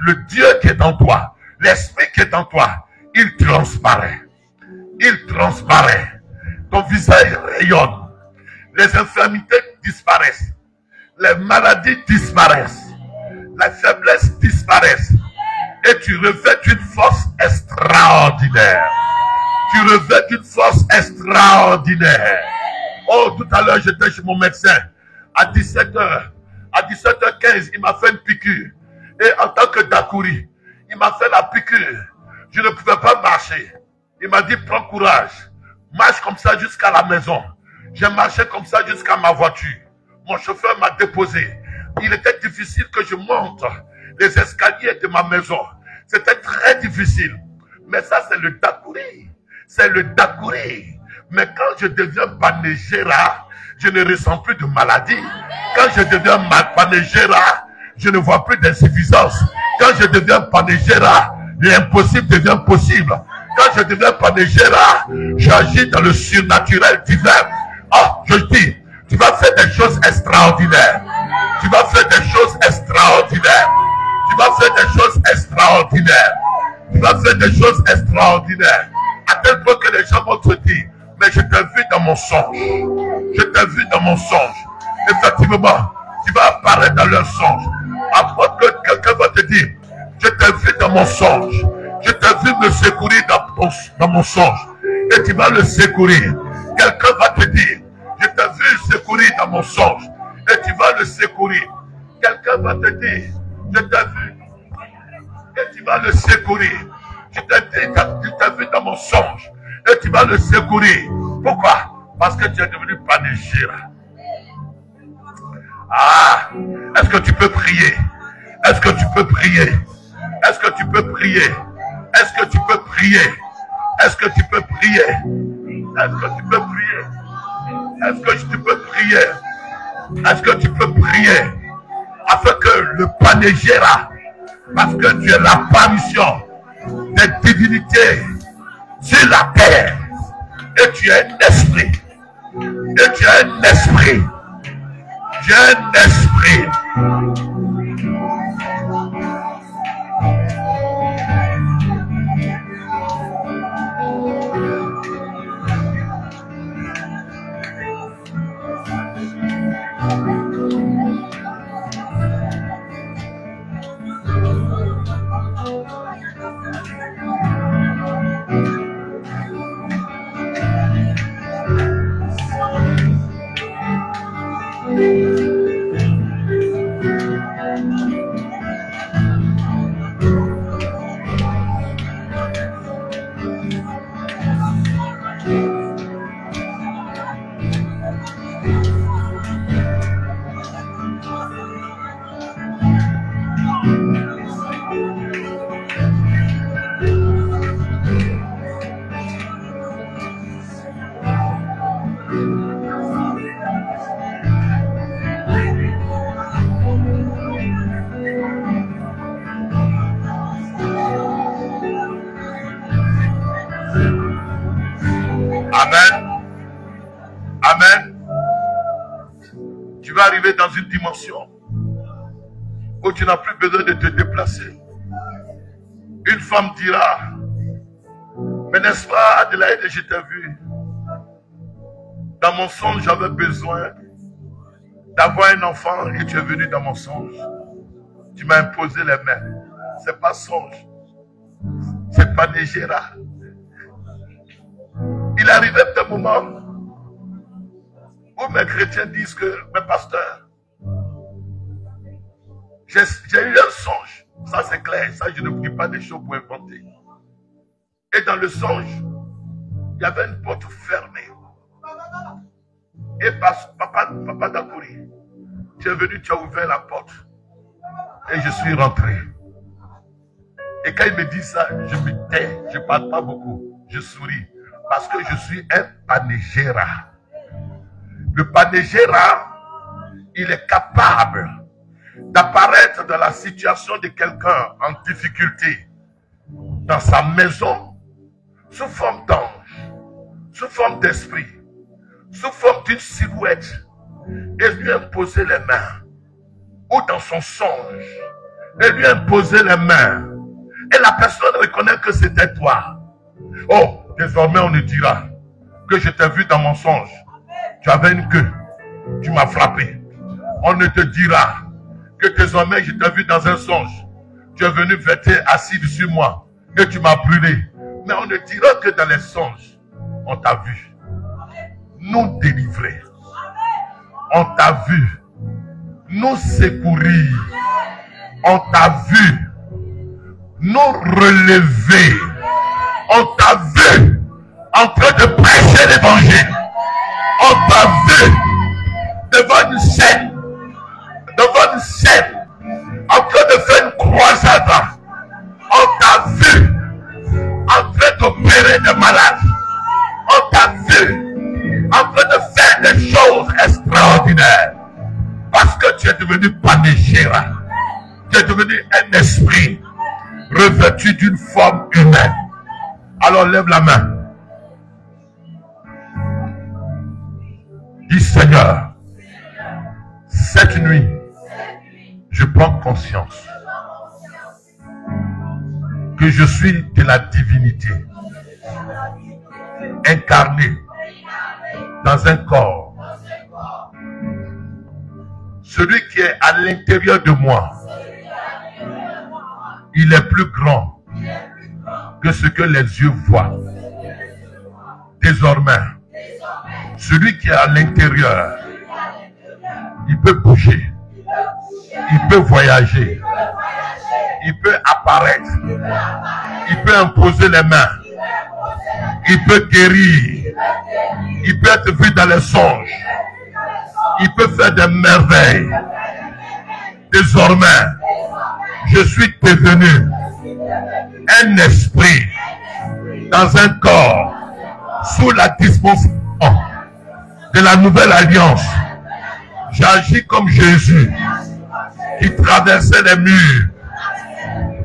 le Dieu qui est en toi. L'esprit qui est en toi. Il transparaît. Il transparaît. Ton visage rayonne. Les infirmités disparaissent. Les maladies disparaissent. La faiblesse disparaissent. Et tu revêts une force extraordinaire. Tu revêts une force extraordinaire. Oh, tout à l'heure, j'étais chez mon médecin. À 17h. À 17h15, il m'a fait une piqûre. Et en tant que Dakouri, il m'a fait la piqûre. Je ne pouvais pas marcher. Il m'a dit, prends courage. Marche comme ça jusqu'à la maison. J'ai marché comme ça jusqu'à ma voiture. Mon chauffeur m'a déposé. Il était difficile que je monte les escaliers de ma maison. C'était très difficile. Mais ça, c'est le Dakouri. C'est le Dakouri. Mais quand je deviens Banégera, je ne ressens plus de maladie. Quand je deviens Banégera, je ne vois plus d'insuffisance. Quand je deviens Banégera, l'impossible devient possible. Quand je deviens Banégera, j'agis dans le surnaturel divin. Ah, je dis, tu vas faire des choses extraordinaires. Tu vas faire des choses extraordinaires. Tu vas faire des choses extraordinaires. Tu vas faire des choses extraordinaires. À tel point que les gens vont te dire, mais je t'ai vu dans mon songe. Je t'ai vu dans mon songe. Effectivement, tu vas apparaître dans leur songe. Après que quelqu'un va te dire, je t'ai vu dans mon songe. Je t'ai vu me secourir dans mon songe. Et tu vas le secourir. Quelqu'un va te dire, je t'ai vu secourir dans mon songe. Et tu vas le secourir. Quelqu'un va te dire, je t'ai vu. Et tu vas le secourir. Je t'ai vu dans mon songe. Et tu vas le secourir. Pourquoi? Parce que tu es devenu Banégera. Ah, est-ce que tu peux prier? Est-ce que tu peux prier? Est-ce que tu peux prier? Est-ce que tu peux prier? Est-ce que tu peux prier? Est-ce que tu peux prier? Est-ce que tu peux prier? Est-ce que tu peux prier? Afin que le Banégera, parce que tu es l'apparition des divinités sur la terre, et tu es un esprit, et tu es un esprit, tu es un esprit. Dans une dimension où tu n'as plus besoin de te déplacer. Une femme dira, mais n'est-ce pas Adélaïde, je t'ai vu. Dans mon songe, j'avais besoin d'avoir un enfant et tu es venu dans mon songe. Tu m'as imposé les mains. C'est pas songe. C'est pas Banégera. Il arrivait des moments où mes chrétiens disent que, mes pasteurs, j'ai eu un songe. Ça c'est clair, ça je ne prie pas des choses pour inventer. Et dans le songe, il y avait une porte fermée. Et papa Dakouri, tu es venu, tu as ouvert la porte. Et je suis rentré. Et quand il me dit ça, je me tais, je ne parle pas beaucoup, je souris. Parce que je suis un Banégera. Le Banégera, il est capable d'apparaître dans la situation de quelqu'un en difficulté, dans sa maison, sous forme d'ange. sous forme d'esprit, sous forme d'une silhouette, et lui imposer les mains, ou dans son songe, et lui imposer les mains, et la personne reconnaît que c'était toi. Oh, désormais on ne dira que je t'ai vu dans mon songe, tu avais une queue, tu m'as frappé. On ne te dira que désormais je t'ai vu dans un songe, tu es venu vêter assis sur moi, et tu m'as brûlé. Mais on ne dira que dans les songes, on t'a vu nous délivrer. On t'a vu nous secourir. On t'a vu nous relever. On t'a vu en train de prêcher l'évangile. On t'a vu devant une scène, en train de faire une croisade. On t'a vu en train d'opérer des malades. On t'a vu en train de faire des choses extraordinaires. Parce que tu es devenu Panéchéra. Tu es devenu un esprit revêtu d'une forme humaine. Alors lève la main. Dis Seigneur, cette nuit, je prends conscience que je suis de la divinité incarnée dans un corps. Celui qui est à l'intérieur de moi, il est plus grand que ce que les yeux voient. Désormais, celui qui est à l'intérieur, il peut bouger, il peut voyager, il peut apparaître, il peut imposer les mains, il peut guérir, il peut être vu dans les songes, il peut faire des merveilles. Désormais, je suis devenu un esprit dans un corps sous la dispensation de la nouvelle alliance. J'agis comme Jésus qui traversait les murs,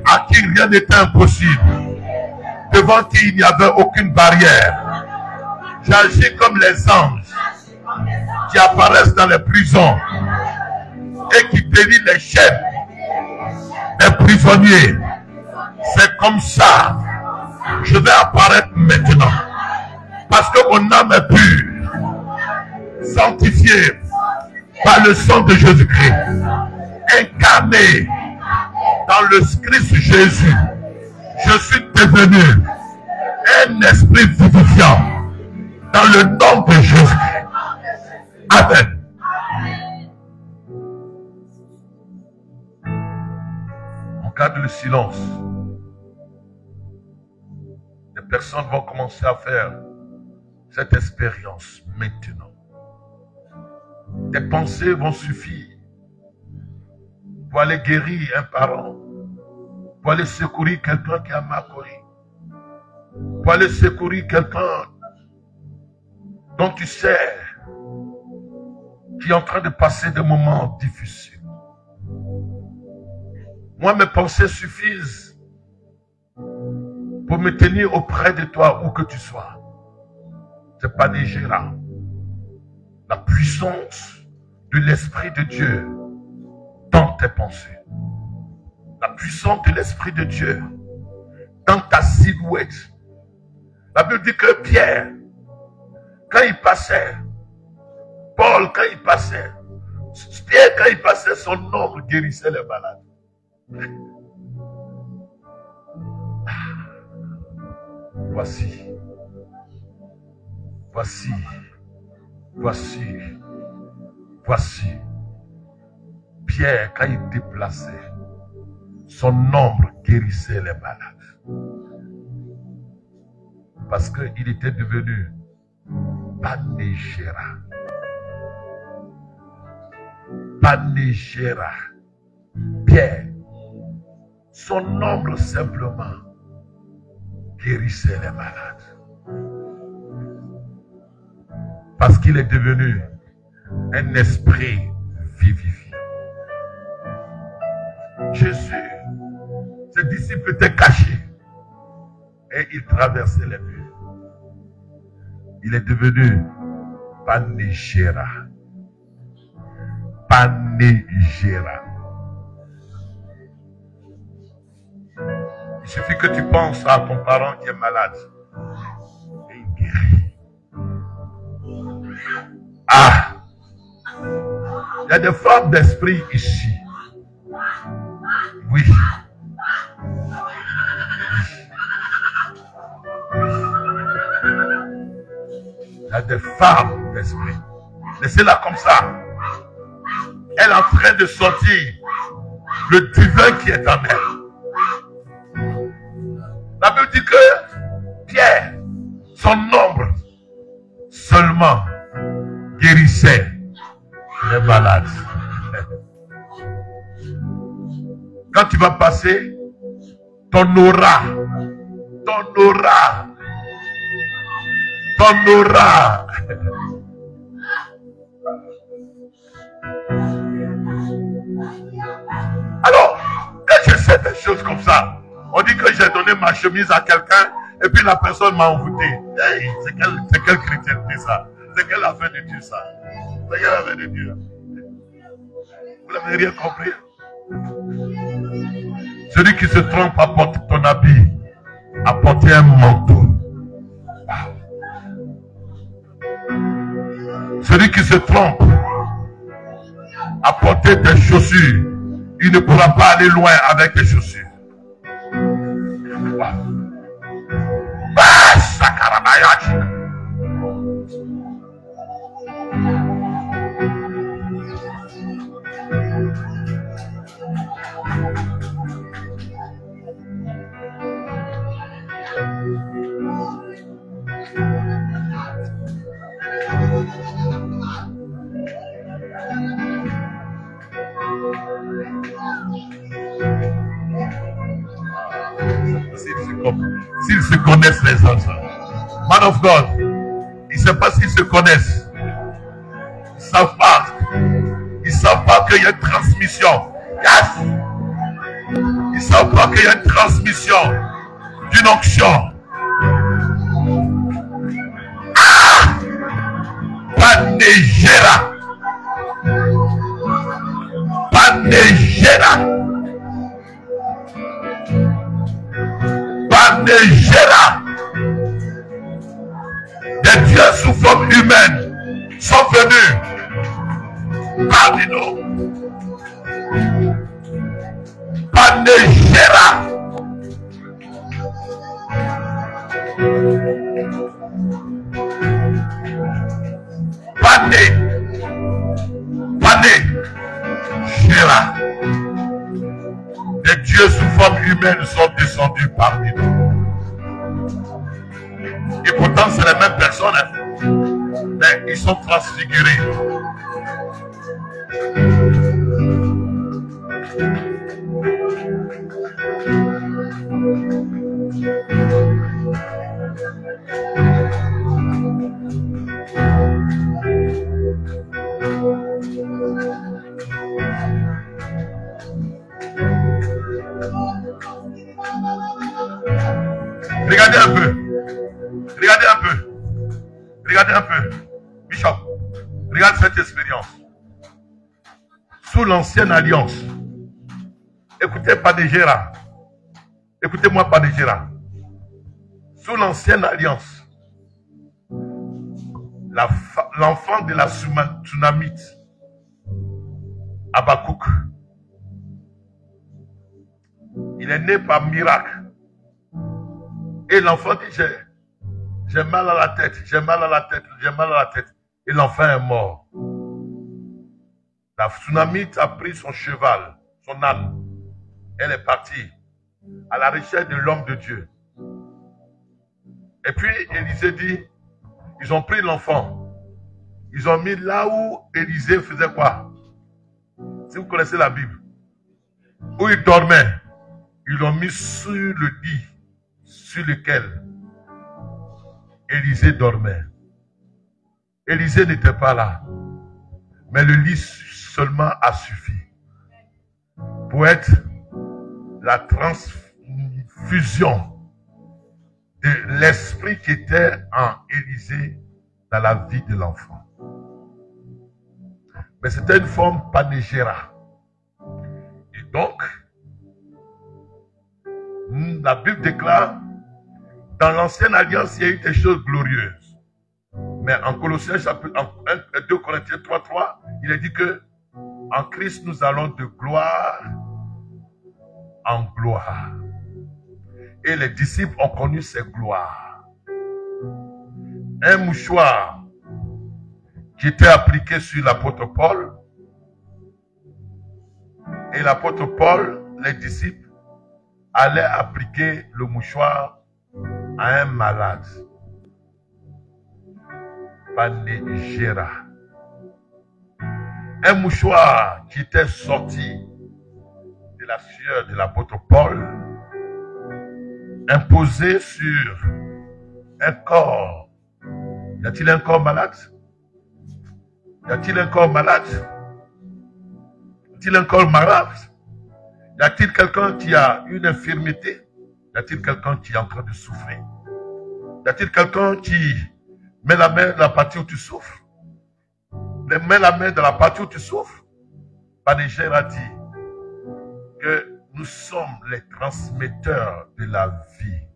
à qui rien n'était impossible, devant qui il n'y avait aucune barrière. J'agis comme les anges qui apparaissent dans les prisons et qui délient les chaînes des prisonniers. C'est comme ça. Je vais apparaître maintenant. Parce que mon âme est pure, sanctifiée par le sang de Jésus-Christ, incarné dans le Christ Jésus. Je suis devenu un esprit vivifiant dans le nom de Jésus. Amen. On garde le silence. Les personnes vont commencer à faire cette expérience maintenant. Tes pensées vont suffire pour aller guérir un parent, pour aller secourir quelqu'un qui a mal couru, pour aller secourir quelqu'un dont tu sais qui est en train de passer des moments difficiles. Moi, mes pensées suffisent pour me tenir auprès de toi où que tu sois. C'est pas Panéchéra. La puissance de l'Esprit de Dieu dans tes pensées. La puissance de l'Esprit de Dieu dans ta silhouette. La Bible dit que Pierre, quand il passait, Paul, quand il passait, Pierre, quand il passait, son ombre guérissait les malades. Voici. Pierre, quand il déplaçait, son ombre guérissait les malades. Parce qu'il était devenu Panéchéra. Panéchéra. Pierre, son ombre simplement guérissait les malades. Parce qu'il est devenu un esprit vivifié. Jésus, ses disciples étaient cachés et ils traversaient les murs. il est devenu Panégéra. Panégéra. Il suffit que tu penses à ton parent qui est malade. Et il guérit. Ah! Il y a des femmes d'esprit ici. Oui. Il y a des femmes d'esprit. Laissez-la comme ça. Elle est en train de sortir le divin qui est en elle. La Bible dit que Pierre, son ombre seulement guérissait les malades. Quand tu vas passer, ton aura, Alors, quand je sais des choses comme ça, on dit que j'ai donné ma chemise à quelqu'un et puis la personne m'a envoûté. Hey, c'est quelle chrétienté ça? C'est quelle affaire de Dieu ça? C'est quelle affaire de Dieu? Vous n'avez rien compris? Celui qui se trompe à porter ton habit, à porter un manteau. Celui qui se trompe à porter des chaussures, il ne pourra pas aller loin avec les chaussures. S'ils se connaissent les enfants, man of God, ils ne savent pas s'ils se connaissent. Ils ne savent pas qu'il y a une transmission. Yes! Ils ne savent pas qu'il y a une transmission d'une onction. Ah! Panégéra. Panégéra. Panégéra. Des dieux sous forme humaine sont venus parmi nous. Panégéra. Panégéra. Des dieux sous forme humaine sont descendus parmi nous. Et pourtant, c'est les mêmes personnes, hein. Mais ils sont transfigurés. Regardez un peu. Regardez un peu. Regardez un peu. Bishop, regarde cette expérience. Sous l'ancienne alliance, écoutez Panégéra. Écoutez-moi Panégéra. Sous l'ancienne alliance, l'enfant de la Tsunamite, Habakkuk, il est né par miracle. Et l'enfant dit, j'ai mal à la tête, j'ai mal à la tête, j'ai mal à la tête. Et l'enfant est mort. La Tsunamite a pris son cheval, son âne. Elle est partie à la recherche de l'homme de Dieu. Et puis Élisée dit, ils ont pris l'enfant. Ils ont mis là où Élisée faisait quoi? Si vous connaissez la Bible. Où il dormait. Ils l'ont mis sur le lit sur lequel Élisée dormait. Élisée n'était pas là. Mais le lit seulement a suffi pour être la transfusion de l'esprit qui était en Élisée dans la vie de l'enfant. Mais c'était une forme panégéra. Et donc, la Bible déclare, dans l'ancienne alliance, il y a eu des choses glorieuses. Mais en Colossiens, chapitre 2 Corinthiens 3:3, il est dit que en Christ, nous allons de gloire en gloire. Et les disciples ont connu ces gloires. Un mouchoir qui était appliqué sur l'apôtre Paul. Et l'apôtre Paul, les disciples, allaient appliquer le mouchoir à un malade. Panégéra. Un mouchoir qui était sorti de la sueur de l'apôtre Paul, imposé sur un corps. Y a-t-il un corps malade? Y a-t-il un corps malade? Y a-t-il un corps malade? Y a-t-il quelqu'un qui a une infirmité? Y a-t-il quelqu'un qui est en train de souffrir? Y a-t-il quelqu'un qui met la main dans la partie où tu souffres? Mets la main dans la partie où tu souffres? Panégère a dit que nous sommes les transmetteurs de la vie.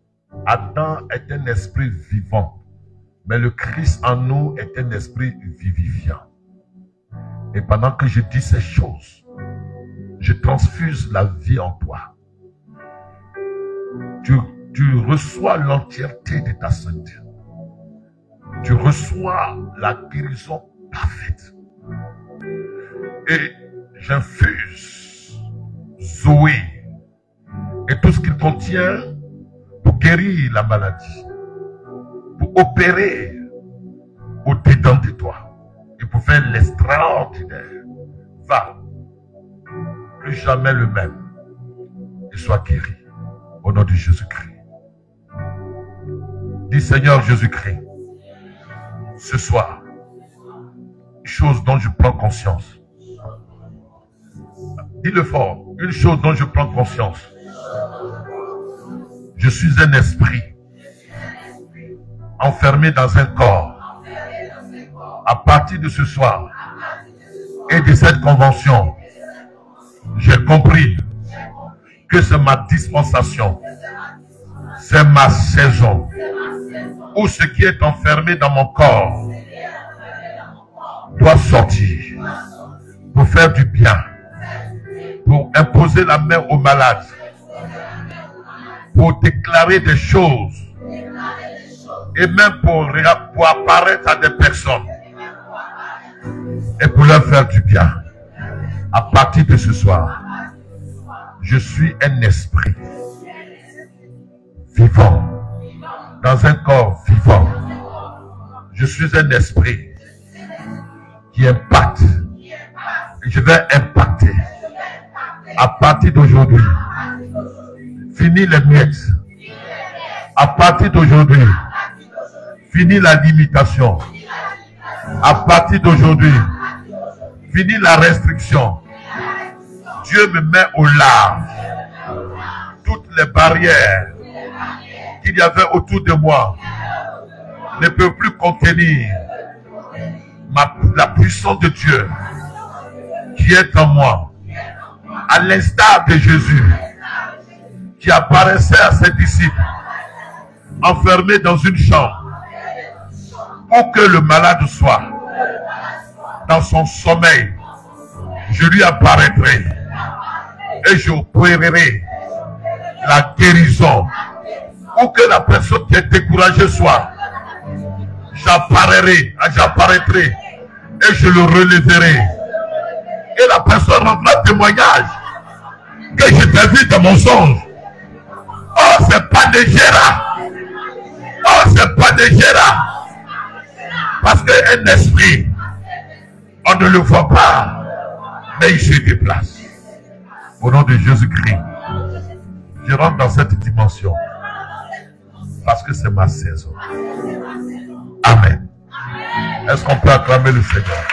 Adam est un esprit vivant, mais le Christ en nous est un esprit vivifiant. Et pendant que je dis ces choses, je transfuse la vie en toi. Tu reçois l'entièreté de ta santé. Tu reçois la guérison parfaite. Et j'infuse Zoé et tout ce qu'il contient pour guérir la maladie, pour opérer au-dedans de toi et pour faire l'extraordinaire. Va, plus jamais le même, et sois guéri au nom de Jésus-Christ. Dis Seigneur Jésus-Christ, ce soir, une chose dont je prends conscience. Dis-le fort, une chose dont je prends conscience. Je suis un esprit enfermé dans un corps. À partir de ce soir et de cette convention, j'ai compris que c'est ma dispensation, c'est ma saison, où ce qui est enfermé dans mon corps doit sortir pour faire du bien, pour imposer la main aux malades, pour déclarer des choses et même pour apparaître à des personnes et pour leur faire du bien. À partir de ce soir, je suis un esprit vivant dans un corps vivant. Je suis un esprit qui impacte. Et je vais impacter. À partir d'aujourd'hui, fini les miettes. À partir d'aujourd'hui, fini la limitation. À partir d'aujourd'hui, fini la restriction. Dieu me met au large. Toutes les barrières qu'il y avait autour de moi ne peuvent plus contenir la puissance de Dieu qui est en moi. À l'instar de Jésus qui apparaissait à ses disciples enfermés dans une chambre pour que le malade soit dans son sommeil. Je lui apparaîtrai et j'opérerai la guérison pour que la personne qui est découragée soit. J'apparaîtrai et je le relèverai. Et la personne rendra témoignage que je t'ai vu dans mon songe. Oh, c'est pas de Gérard. Oh, c'est pas de Gérard. Parce qu'un esprit, on ne le voit pas, mais il se déplace. Au nom de Jésus-Christ, je rentre dans cette dimension parce que c'est ma saison. Amen. Est-ce qu'on peut acclamer le Seigneur?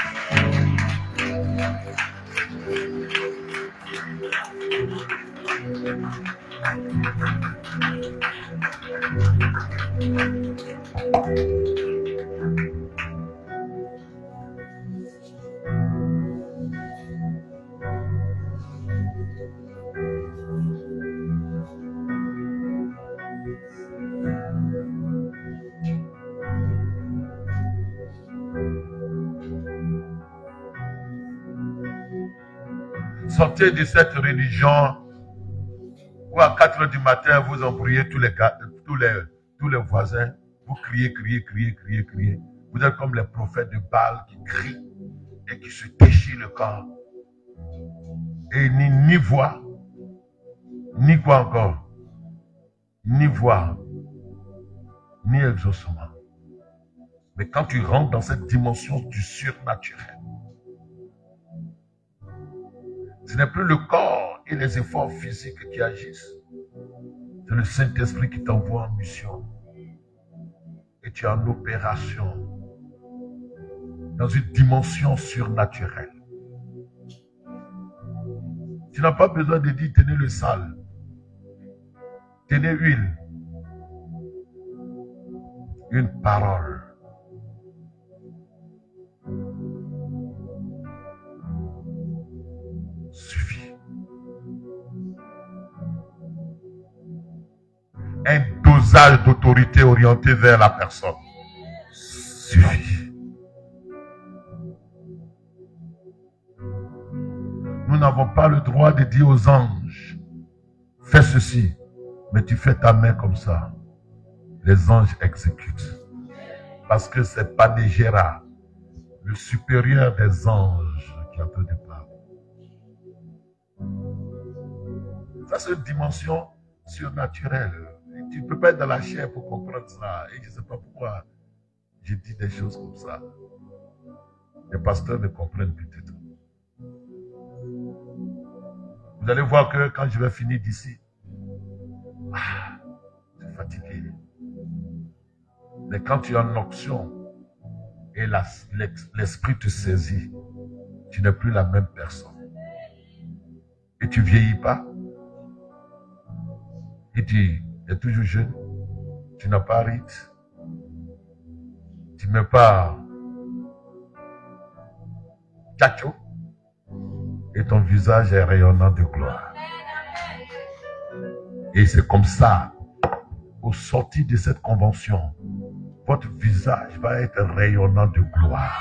Sortez de cette religion où à 4 h du matin, vous embrouillez tous les voisins. Vous criez. Vous êtes comme les prophètes de Baal qui crient et qui se déchirent le corps. Et ni voix, ni quoi encore, ni voix, ni exaucement. Mais quand tu rentres dans cette dimension du surnaturel, ce n'est plus le corps et les efforts physiques qui agissent. C'est le Saint-Esprit qui t'envoie en mission. Et tu es en opération dans une dimension surnaturelle. Tu n'as pas besoin de dire tenez le sale, tenez huile. Une parole. Suffit. Un dosage d'autorité orienté vers la personne. Suffit. Nous n'avons pas le droit de dire aux anges, fais ceci, mais tu fais ta main comme ça. Les anges exécutent. Parce que c'est Panégéra, le supérieur des anges, qui est en train de parler. Ça, c'est une dimension surnaturelle. Et tu ne peux pas être dans la chair pour comprendre ça. Et je ne sais pas pourquoi je dis des choses comme ça. Les pasteurs ne comprennent peut-être. Vous allez voir que quand je vais finir d'ici, je suis fatigué. Mais quand tu es en option et l'esprit te saisit, tu n'es plus la même personne. Et tu ne vieillis pas. Et tu es toujours jeune. Tu n'as pas ride. Tu ne mets pas tchacho. Et ton visage est rayonnant de gloire. Et c'est comme ça, au sortir de cette convention, votre visage va être rayonnant de gloire.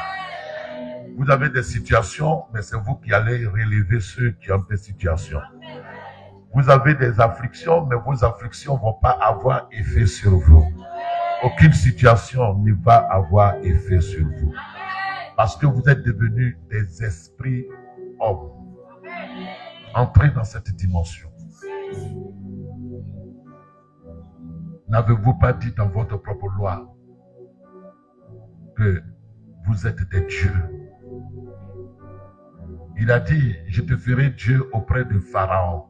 Vous avez des situations, mais c'est vous qui allez relever ceux qui ont des situations. Vous avez des afflictions, mais vos afflictions ne vont pas avoir effet sur vous. Aucune situation ne va avoir effet sur vous. Parce que vous êtes devenus des esprits hommes. Entrez dans cette dimension. N'avez-vous pas dit dans votre propre loi que vous êtes des dieux? Il a dit, je te ferai Dieu auprès de Pharaon.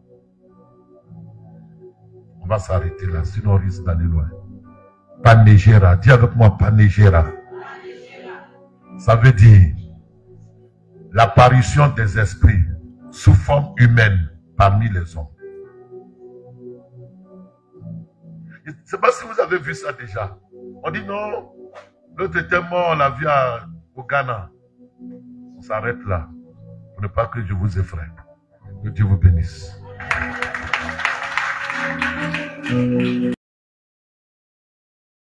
On va s'arrêter là, sinon on risque d'aller loin. Panégéra, dis avec moi Panégéra. Ça veut dire l'apparition des esprits sous forme humaine parmi les hommes. Je ne sais pas si vous avez vu ça déjà. On dit non, l'autre était mort, on l'a vu au Ghana. On s'arrête là. Pour ne pas que je vous effraie. Que Dieu vous bénisse.